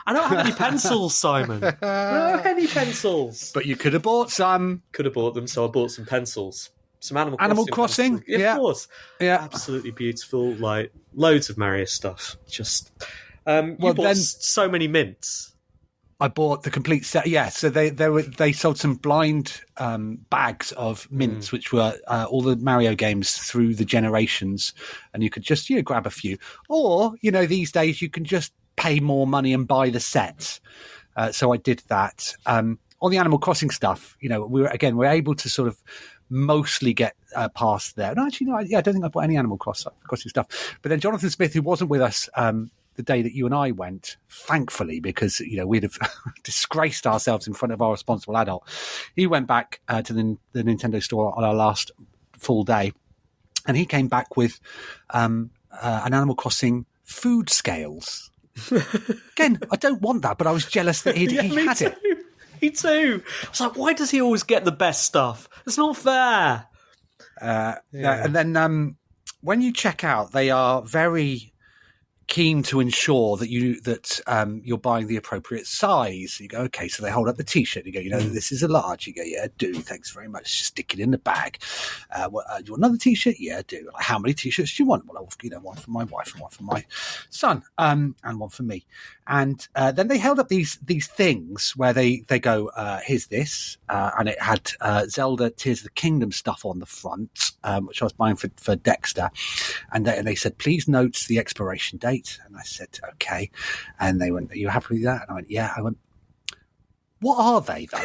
I don't have any pencils, Simon. I don't have any pencils. But you could have bought some. Could have bought them, so I bought some pencils. Some Animal Crossing? Yeah, of course. Yeah. Absolutely beautiful. Like, loads of Mario stuff. Just, you bought so many mints. I bought the complete set. Yeah, so they sold some blind bags of mints, which were all the Mario games through the generations, and you could just grab a few. Or these days you can just pay more money and buy the sets. So I did that. On the Animal Crossing stuff, we're able to sort of mostly get past there. No, actually, no. I don't think I bought any Animal Crossing stuff. But then Jonathan Smith, who wasn't with us the day that you and I went, thankfully, because we'd have disgraced ourselves in front of our responsible adult. He went back to the Nintendo store on our last full day, and he came back with an Animal Crossing food scales. Again, I don't want that, but I was jealous that he had it. Me too. I was like, why does he always get the best stuff? It's not fair. And then when you check out, they are very keen to ensure that you're buying the appropriate size. You go, okay, so they hold up the T-shirt. You go, this is a large. You go, yeah, do. Thanks very much. Just stick it in the bag. Do you want another T-shirt? Yeah, do. Like, how many T-shirts do you want? Well, one for my wife and one for my son, and one for me. And then they held up these things where they go, here's this, and it had Zelda Tears of the Kingdom stuff on the front, which I was buying for Dexter, and they said, please note the expiration date. And I said, okay. And they went, are you happy with that? And I went, yeah. I went, what are they, though?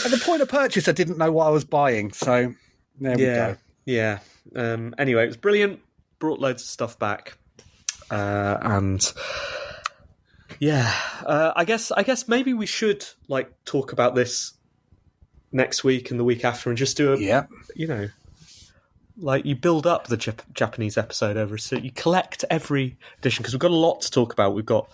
At the point of purchase, I didn't know what I was buying. So there we go. Yeah. Anyway, it was brilliant. Brought loads of stuff back. I guess maybe we should talk about this next week and the week after and just do you build up the Japanese episode over, so you collect every edition, because we've got a lot to talk about. We've got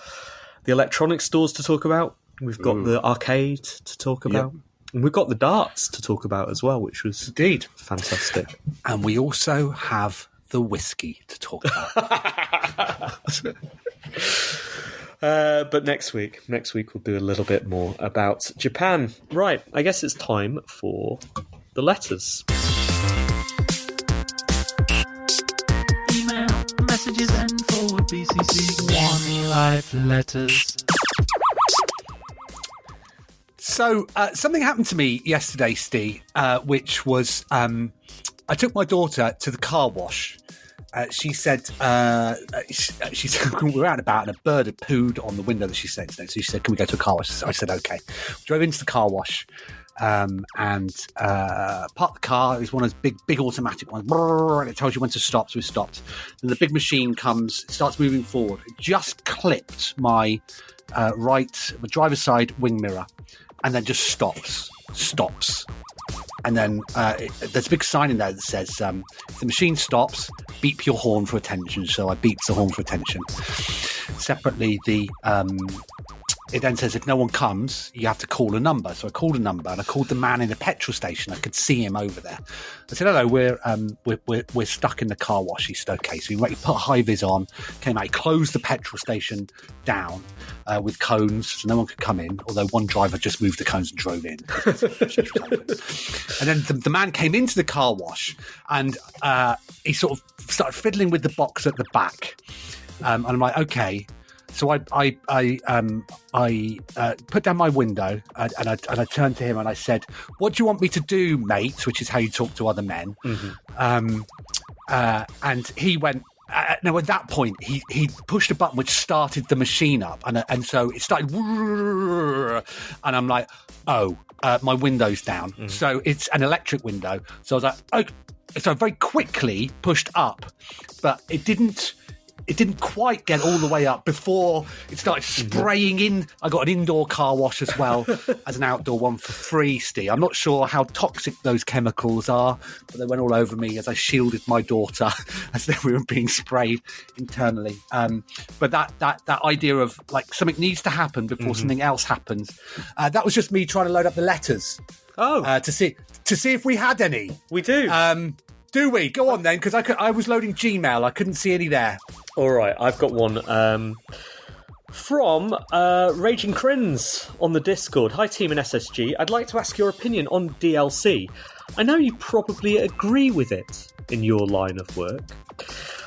the electronic stores to talk about. We've got the arcade to talk about. And we've got the darts to talk about as well, which was indeed fantastic. And we also have the whiskey to talk about. But next week we'll do a little bit more about Japan. Right, I guess it's time for the letters. Messages and forward BCC One Life Letters. So something happened to me yesterday, Steve, which was I took my daughter to the car wash. She said we were out and about, and a bird had pooed on the window that she said today. So she said, "Can we go to a car wash?" I said, "Okay." We drove into the car wash. And parked the car. It was one of those big automatic ones, and it tells you when to stop. So we stopped. Then the big machine comes, starts moving forward. It just clipped my driver's side wing mirror, and then just stops. And then there's a big sign in there that says, if the machine stops, beep your horn for attention. So I beeped the horn for attention. Separately, the it then says if no one comes, you have to call a number. So I called a number, and I called the man in the petrol station. I could see him over there. I said, "Hello, we're stuck in the car wash." He said, "Okay." So he put high vis on, came out, he closed the petrol station down with cones, so no one could come in. Although one driver just moved the cones and drove in. And then the man came into the car wash, and he sort of started fiddling with the box at the back. And I'm like, okay. So I put down my window and I turned to him and I said, "What do you want me to do, mate?" Which is how you talk to other men. Mm-hmm. And he went. Now at that point, he pushed a button which started the machine up, and so it started. And I'm like, "Oh, my window's down." Mm-hmm. So it's an electric window. So I was like, "Okay." So I very quickly pushed up, but it didn't quite get all the way up before it started spraying in. I got an indoor car wash as well as an outdoor one for free, Steve. I'm not sure how toxic those chemicals are, but they went all over me as I shielded my daughter as they were being sprayed internally. But that idea of like something needs to happen before something else happens, that was just me trying to load up the letters. To see if we had any. We do. Do we? Go on then, because I was loading Gmail. I couldn't see any there. All right, I've got one from Raging Crins on the Discord. Hi, team and SSG. I'd like to ask your opinion on DLC. I know you probably agree with it in your line of work.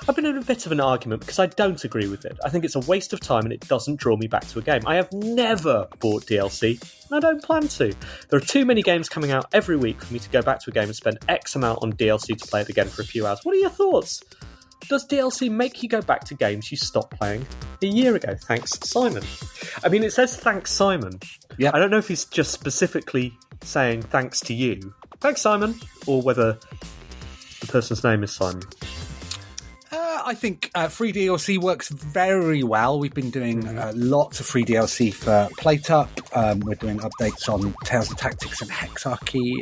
I've been in a bit of an argument because I don't agree with it. I think it's a waste of time and it doesn't draw me back to a game. I have never bought DLC and I don't plan to. There are too many games coming out every week for me to go back to a game and spend X amount on DLC to play it again for a few hours. What are your thoughts? Does DLC make you go back to games you stopped playing a year ago? Thanks, Simon. I mean, it says thanks, Simon. Yeah. I don't know if he's just specifically saying thanks to you. Thanks, Simon. Or whether the person's name is Simon. I think free DLC works very well. We've been doing lots of free DLC for PlayTup. We're doing updates on Tales of Tactics and Hexarchy.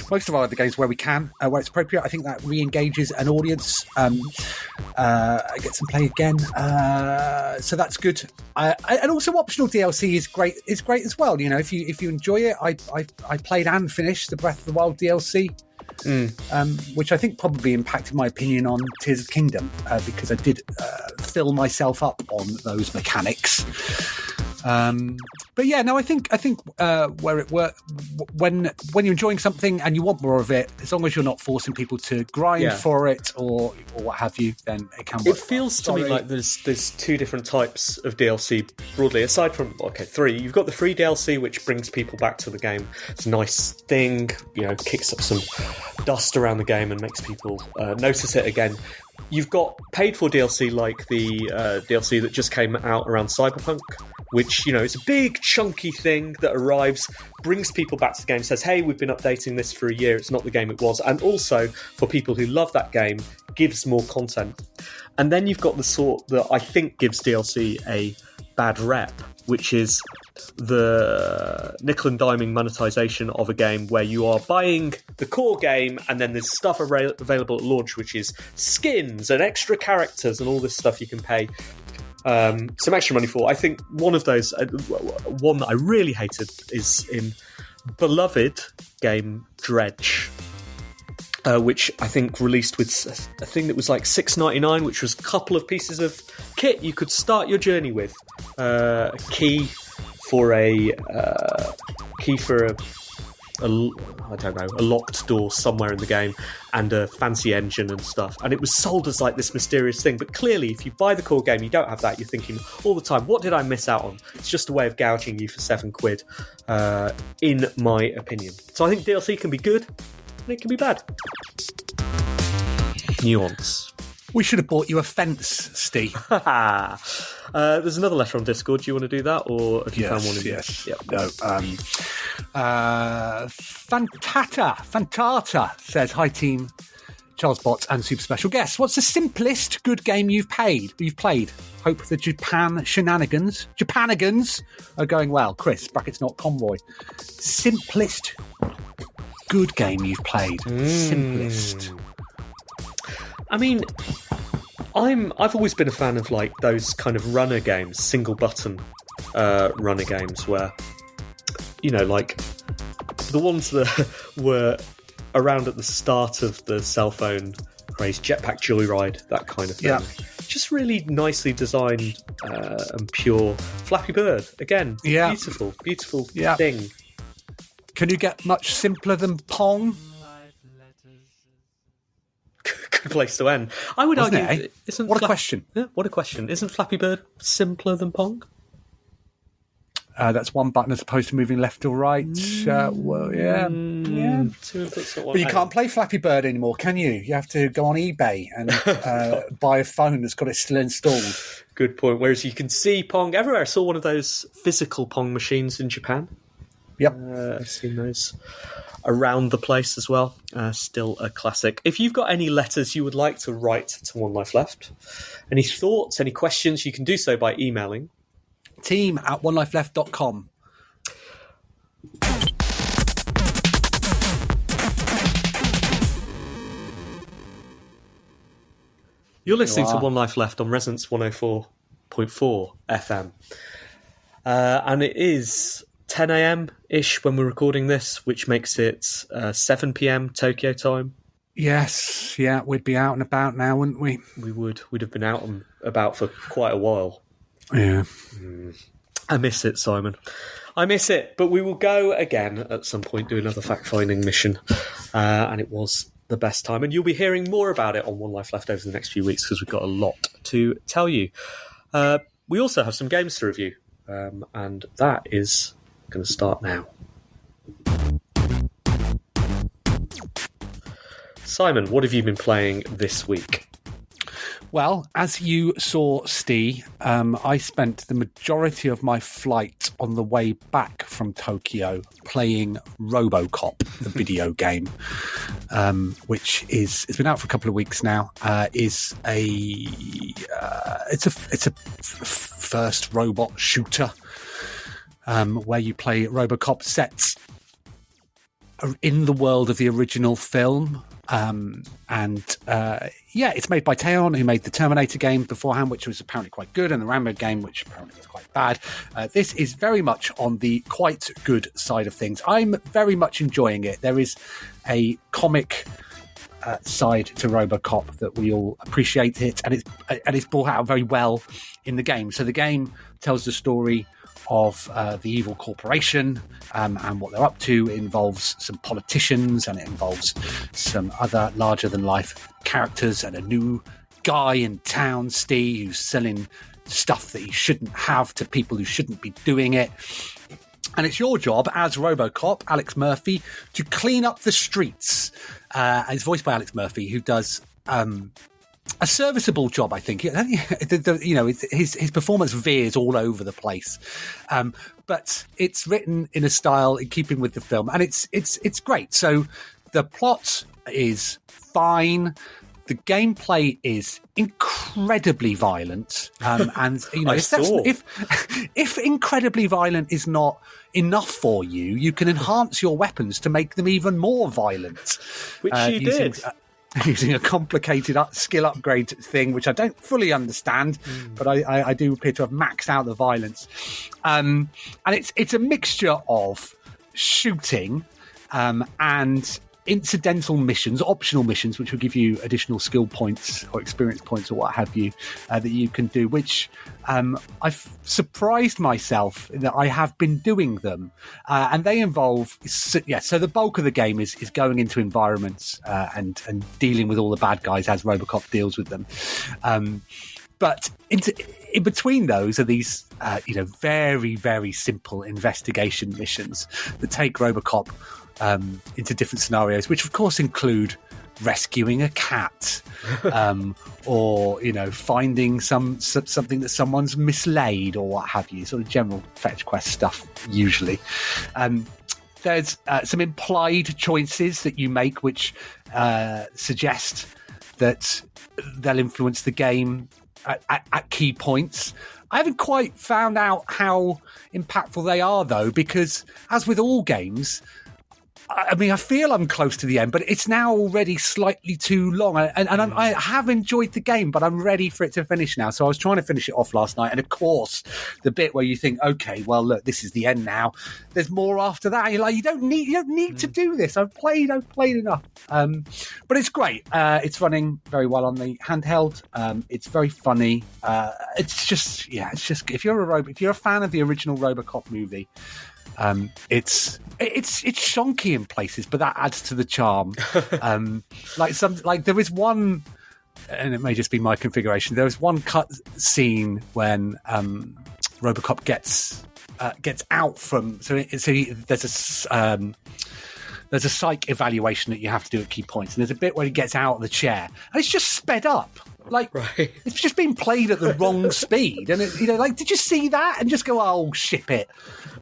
Most of our other games where we can, where it's appropriate. I think that re-engages an audience, gets them play again. So that's good. And also optional DLC is great. It's great as well. You know, if you enjoy it, I played and finished the Breath of the Wild DLC. Which I think probably impacted my opinion on Tears of the Kingdom because I did fill myself up on those mechanics. But yeah, no, I think where it works when you're enjoying something and you want more of it, as long as you're not forcing people to grind for it or what have you, then it can work. It feels to me like there's two different types of DLC broadly. Aside from three, you've got the free DLC which brings people back to the game. It's a nice thing, you know, kicks up some dust around the game and makes people notice it again. You've got paid for DLC like the DLC that just came out around Cyberpunk, which, you know, is a big chunky thing that arrives, brings people back to the game, says, hey, we've been updating this for a year, it's not the game it was. And also, for people who love that game, gives more content. And then you've got the sort that I think gives DLC a bad rep, which is the nickel and diming monetization of a game where you are buying the core game and then there's stuff available at launch, which is skins and extra characters and all this stuff you can pay some extra money for. I think one of those, one that I really hated is in beloved game Dredge, which I think released with a thing that was like $6.99, which was a couple of pieces of kit you could start your journey with. A key for a locked door somewhere in the game, and a fancy engine and stuff. And it was sold as like this mysterious thing. But clearly, if you buy the core game, you don't have that. You're thinking all the time, what did I miss out on? It's just a way of gouging you for £7, in my opinion. So I think DLC can be good, and it can be bad. Nuance. We should have bought you a fence, Steve. There's another letter on Discord. Do you want to do that, or have you found one? Yes. Yep. No. Fantata says, hi team, Charlesbot and super special guests. What's the simplest good game you've played? Hope the Japanigans are going well. Chris, brackets not convoy. Simplest good game you've played. Simplest. I mean, I've always been a fan of like those kind of runner games, single button runner games where, like the ones that were around at the start of the cell phone craze, Jetpack Joyride, that kind of thing. Yeah. Just really nicely designed and pure. Flappy Bird, again, beautiful thing. Can you get much simpler than Pong? Good place to end. I would argue. What a question. Yeah, what a question. Isn't Flappy Bird simpler than Pong? That's one button as opposed to moving left or right. Well, yeah. But you can't play Flappy Bird anymore, can you? You have to go on eBay and buy a phone that's got it still installed. Good point. Whereas you can see Pong everywhere. I saw one of those physical Pong machines in Japan. Yep. I've seen those around the place as well. Still a classic. If you've got any letters you would like to write to One Life Left, any thoughts, any questions, you can do so by emailing team@onelifeleft.com. You're listening to One Life Left on Resonance 104.4 FM. And it is 10 a.m-ish when we're recording this, which makes it 7 p.m. Tokyo time. Yes, yeah, we'd be out and about now, wouldn't we? We would. We'd have been out and about for quite a while. Yeah. I miss it, Simon. I miss it. But we will go again at some point, do another fact-finding mission. And it was the best time. And you'll be hearing more about it on One Life Left over the next few weeks because we've got a lot to tell you. We also have some games to review. And that is going to start now. Simon, what have you been playing this week? Well, as you saw, Steve, I spent the majority of my flight on the way back from Tokyo playing Robocop, the video game, which it's been out for a couple of weeks now. It's a first robot shooter where you play Robocop sets in the world of the original film. It's made by Teon, who made the Terminator game beforehand, which was apparently quite good, and the Rambo game, which apparently was quite bad. This is very much on the quite good side of things. I'm very much enjoying it. There is a comic side to Robocop that we all appreciate it, and it's brought out very well in the game. So the game tells the story of the evil corporation and what they're up to. It involves some politicians and it involves some other larger-than-life characters and a new guy in town, Steve, who's selling stuff that he shouldn't have to people who shouldn't be doing it. And it's your job as Robocop, Alex Murphy, to clean up the streets. It's voiced by Alex Murphy, who does a serviceable job, I think. His performance veers all over the place, but it's written in a style in keeping with the film, and it's great. So the plot is fine. The gameplay is incredibly violent, and if incredibly violent is not enough for you, you can enhance your weapons to make them even more violent, which you did. Using a complicated skill upgrade thing, which I don't fully understand, but I do appear to have maxed out the violence. And it's a mixture of shooting and incidental missions, optional missions, which will give you additional skill points or experience points or what have you that you can do, which I've surprised myself that I have been doing them. And they involve, so the bulk of the game is going into environments and dealing with all the bad guys as Robocop deals with them. But in between those are these, very, very simple investigation missions that take Robocop into different scenarios, which of course include rescuing a cat, or finding something that someone's mislaid or what have you, sort of general fetch quest stuff usually. There's some implied choices that you make which suggest that they'll influence the game at key points. I haven't quite found out how impactful they are, though, because as with all games, I mean, I feel I'm close to the end, but it's now already slightly too long. I have enjoyed the game, but I'm ready for it to finish now. So I was trying to finish it off last night. And of course, the bit where you think, okay, well, look, this is the end now. There's more after that. And you're like, you don't need to do this. I've played enough. But it's great. It's running very well on the handheld. It's very funny. It's just, if you're a fan of the original Robocop movie, it's shonky in places, but that adds to the charm. Like there is one, and it may just be my configuration. There was one cut scene when Robocop gets out from. There's a psych evaluation that you have to do at key points, and there's a bit where he gets out of the chair, and it's just sped up. Like, right. It's just been played at the wrong speed. And, did you see that? And just go, oh, ship it.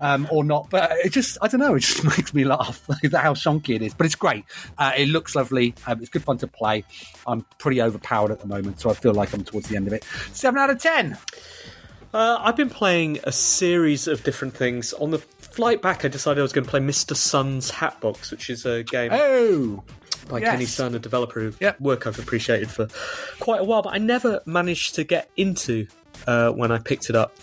Or not. But it just, I don't know, it just makes me laugh how shonky it is. But it's great. It looks lovely. It's good fun to play. I'm pretty overpowered at the moment, so I feel like I'm towards the end of it. 7 out of 10. I've been playing a series of different things. On the flight back, I decided I was going to play Mr. Sun's Hatbox, which is a game by Kenny Sun, a developer whose work I've appreciated for quite a while, but I never managed to get into when I picked it up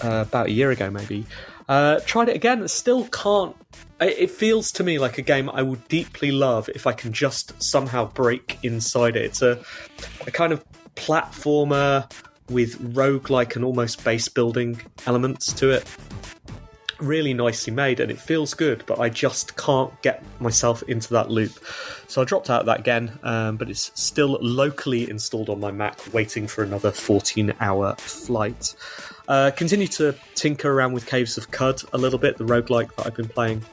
about a year ago, maybe. Tried it again, still can't. It feels to me like a game I would deeply love if I can just somehow break inside it. It's a kind of platformer with roguelike and almost base building elements to it. Really nicely made, and it feels good, but I just can't get myself into that loop. So I dropped out of that again, but it's still locally installed on my Mac, waiting for another 14-hour flight. Continue to tinker around with Caves of Cud a little bit, the roguelike that I've been playing.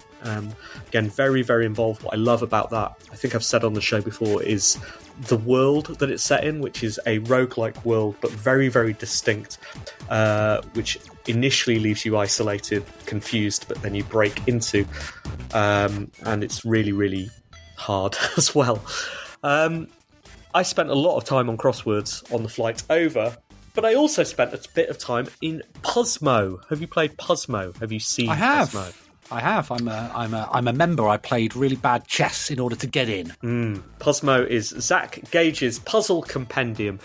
Again, very, very involved. What I love about that, I think I've said on the show before, is the world that it's set in, which is a roguelike world, but very, very distinct, which initially leaves you isolated, confused, but then you break into, and it's really, really hard as well. I spent a lot of time on crosswords on the flight over, but I also spent a bit of time in Puzzmo. Have you played Puzzmo? Have you seen Puzzmo? I have. I'm a member. I played really bad chess in order to get in. Puzzmo is Zach Gage's puzzle compendium,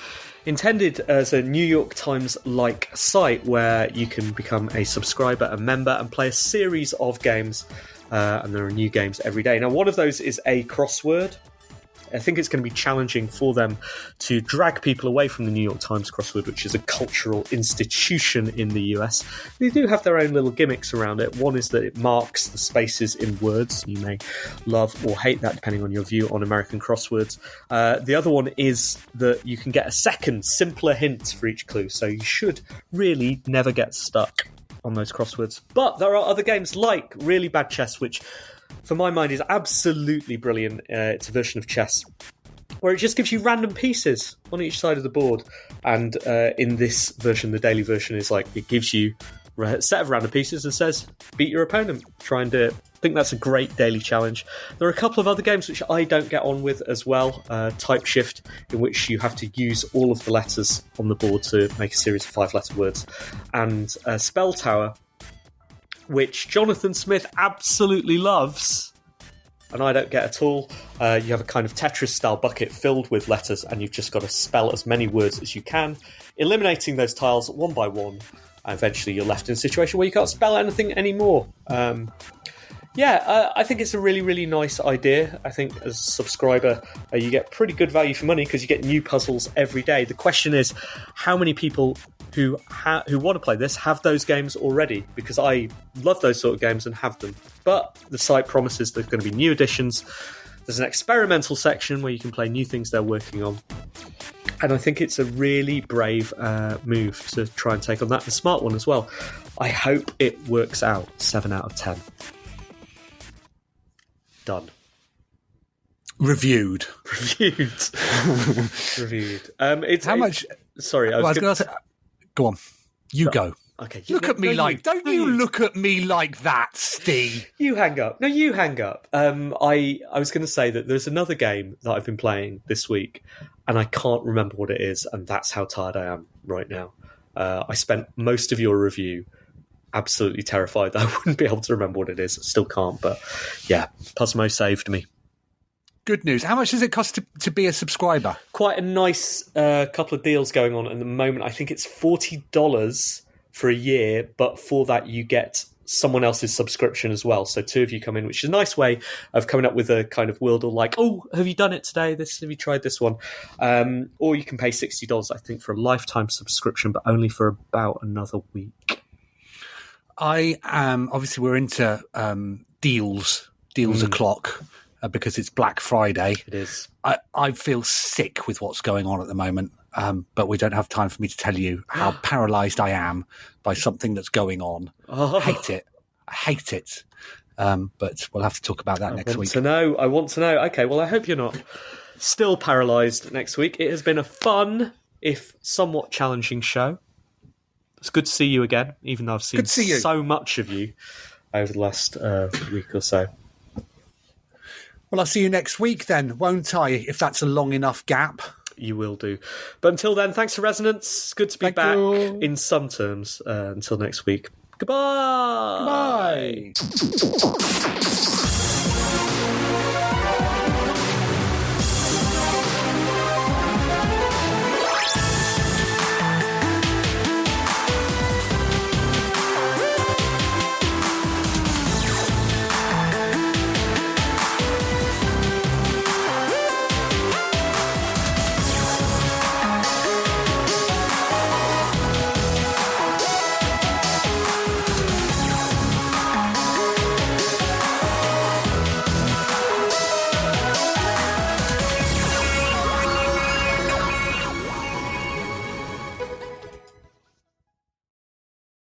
intended as a New York Times-like site where you can become a subscriber, a member, and play a series of games. And there are new games every day. Now, one of those is a crossword. I think it's going to be challenging for them to drag people away from the New York Times crossword, which is a cultural institution in the US. They do have their own little gimmicks around it. One is that it marks the spaces in words. You may love or hate that depending on your view on American crosswords. The other one is that you can get a second, simpler hint for each clue, so you should really never get stuck on those crosswords. But there are other games like Really Bad Chess, which for my mind is absolutely brilliant. It's a version of chess where it just gives you random pieces on each side of the board, and in this version, the daily version, is like it gives you a set of random pieces and says beat your opponent, try and do it. I think that's a great daily challenge. There are a couple of other games which I don't get on with as well. Type Shift, in which you have to use all of the letters on the board to make a series of 5-letter words, and Spell Tower, which Jonathan Smith absolutely loves, and I don't get at all. You have a kind of Tetris-style bucket filled with letters, and you've just got to spell as many words as you can, eliminating those tiles one by one, and eventually you're left in a situation where you can't spell anything anymore. I think it's a really, really nice idea. I think as a subscriber, you get pretty good value for money because you get new puzzles every day. The question is, how many people who want to play this have those games already? Because I love those sort of games and have them. But the site promises there's going to be new additions. There's an experimental section where you can play new things they're working on. And I think it's a really brave move to try and take on that. A smart one as well. I hope it works out. 7 out of 10. Done. Reviewed. Reviewed. How much? Sorry, I was going to say. Go on. You go. Okay. Look at me like. Don't you look at me like that, Steve. You hang up. No, you hang up. I was going to say that there's another game that I've been playing this week, and I can't remember what it is, and that's how tired I am right now. I spent most of your review absolutely terrified that I wouldn't be able to remember what it is. I still can't, but yeah, Puzzmo saved me. Good news. How much does it cost to be a subscriber? Quite a nice couple of deals going on at the moment. I think it's $40 for a year, but for that you get someone else's subscription as well. So 2 of you come in, which is a nice way of coming up with a kind of Wordle like, oh, have you done it today? Have you tried this one? Or you can pay $60, I think, for a lifetime subscription, but only for about another week. I am, obviously we're into deals o'clock because it's Black Friday. It is. I feel sick with what's going on at the moment. But we don't have time for me to tell you how paralysed I am by something that's going on. Oh. I hate it. But we'll have to talk about that next week. I want to know. Okay, well, I hope you're not still paralysed next week. It has been a fun, if somewhat challenging show. It's good to see you again, even though I've seen so much of you over the last week or so. Well, I'll see you next week then, won't I, if that's a long enough gap? You will do. But until then, thanks for Resonance. It's good to be back in some terms. Until next week. Goodbye. Goodbye.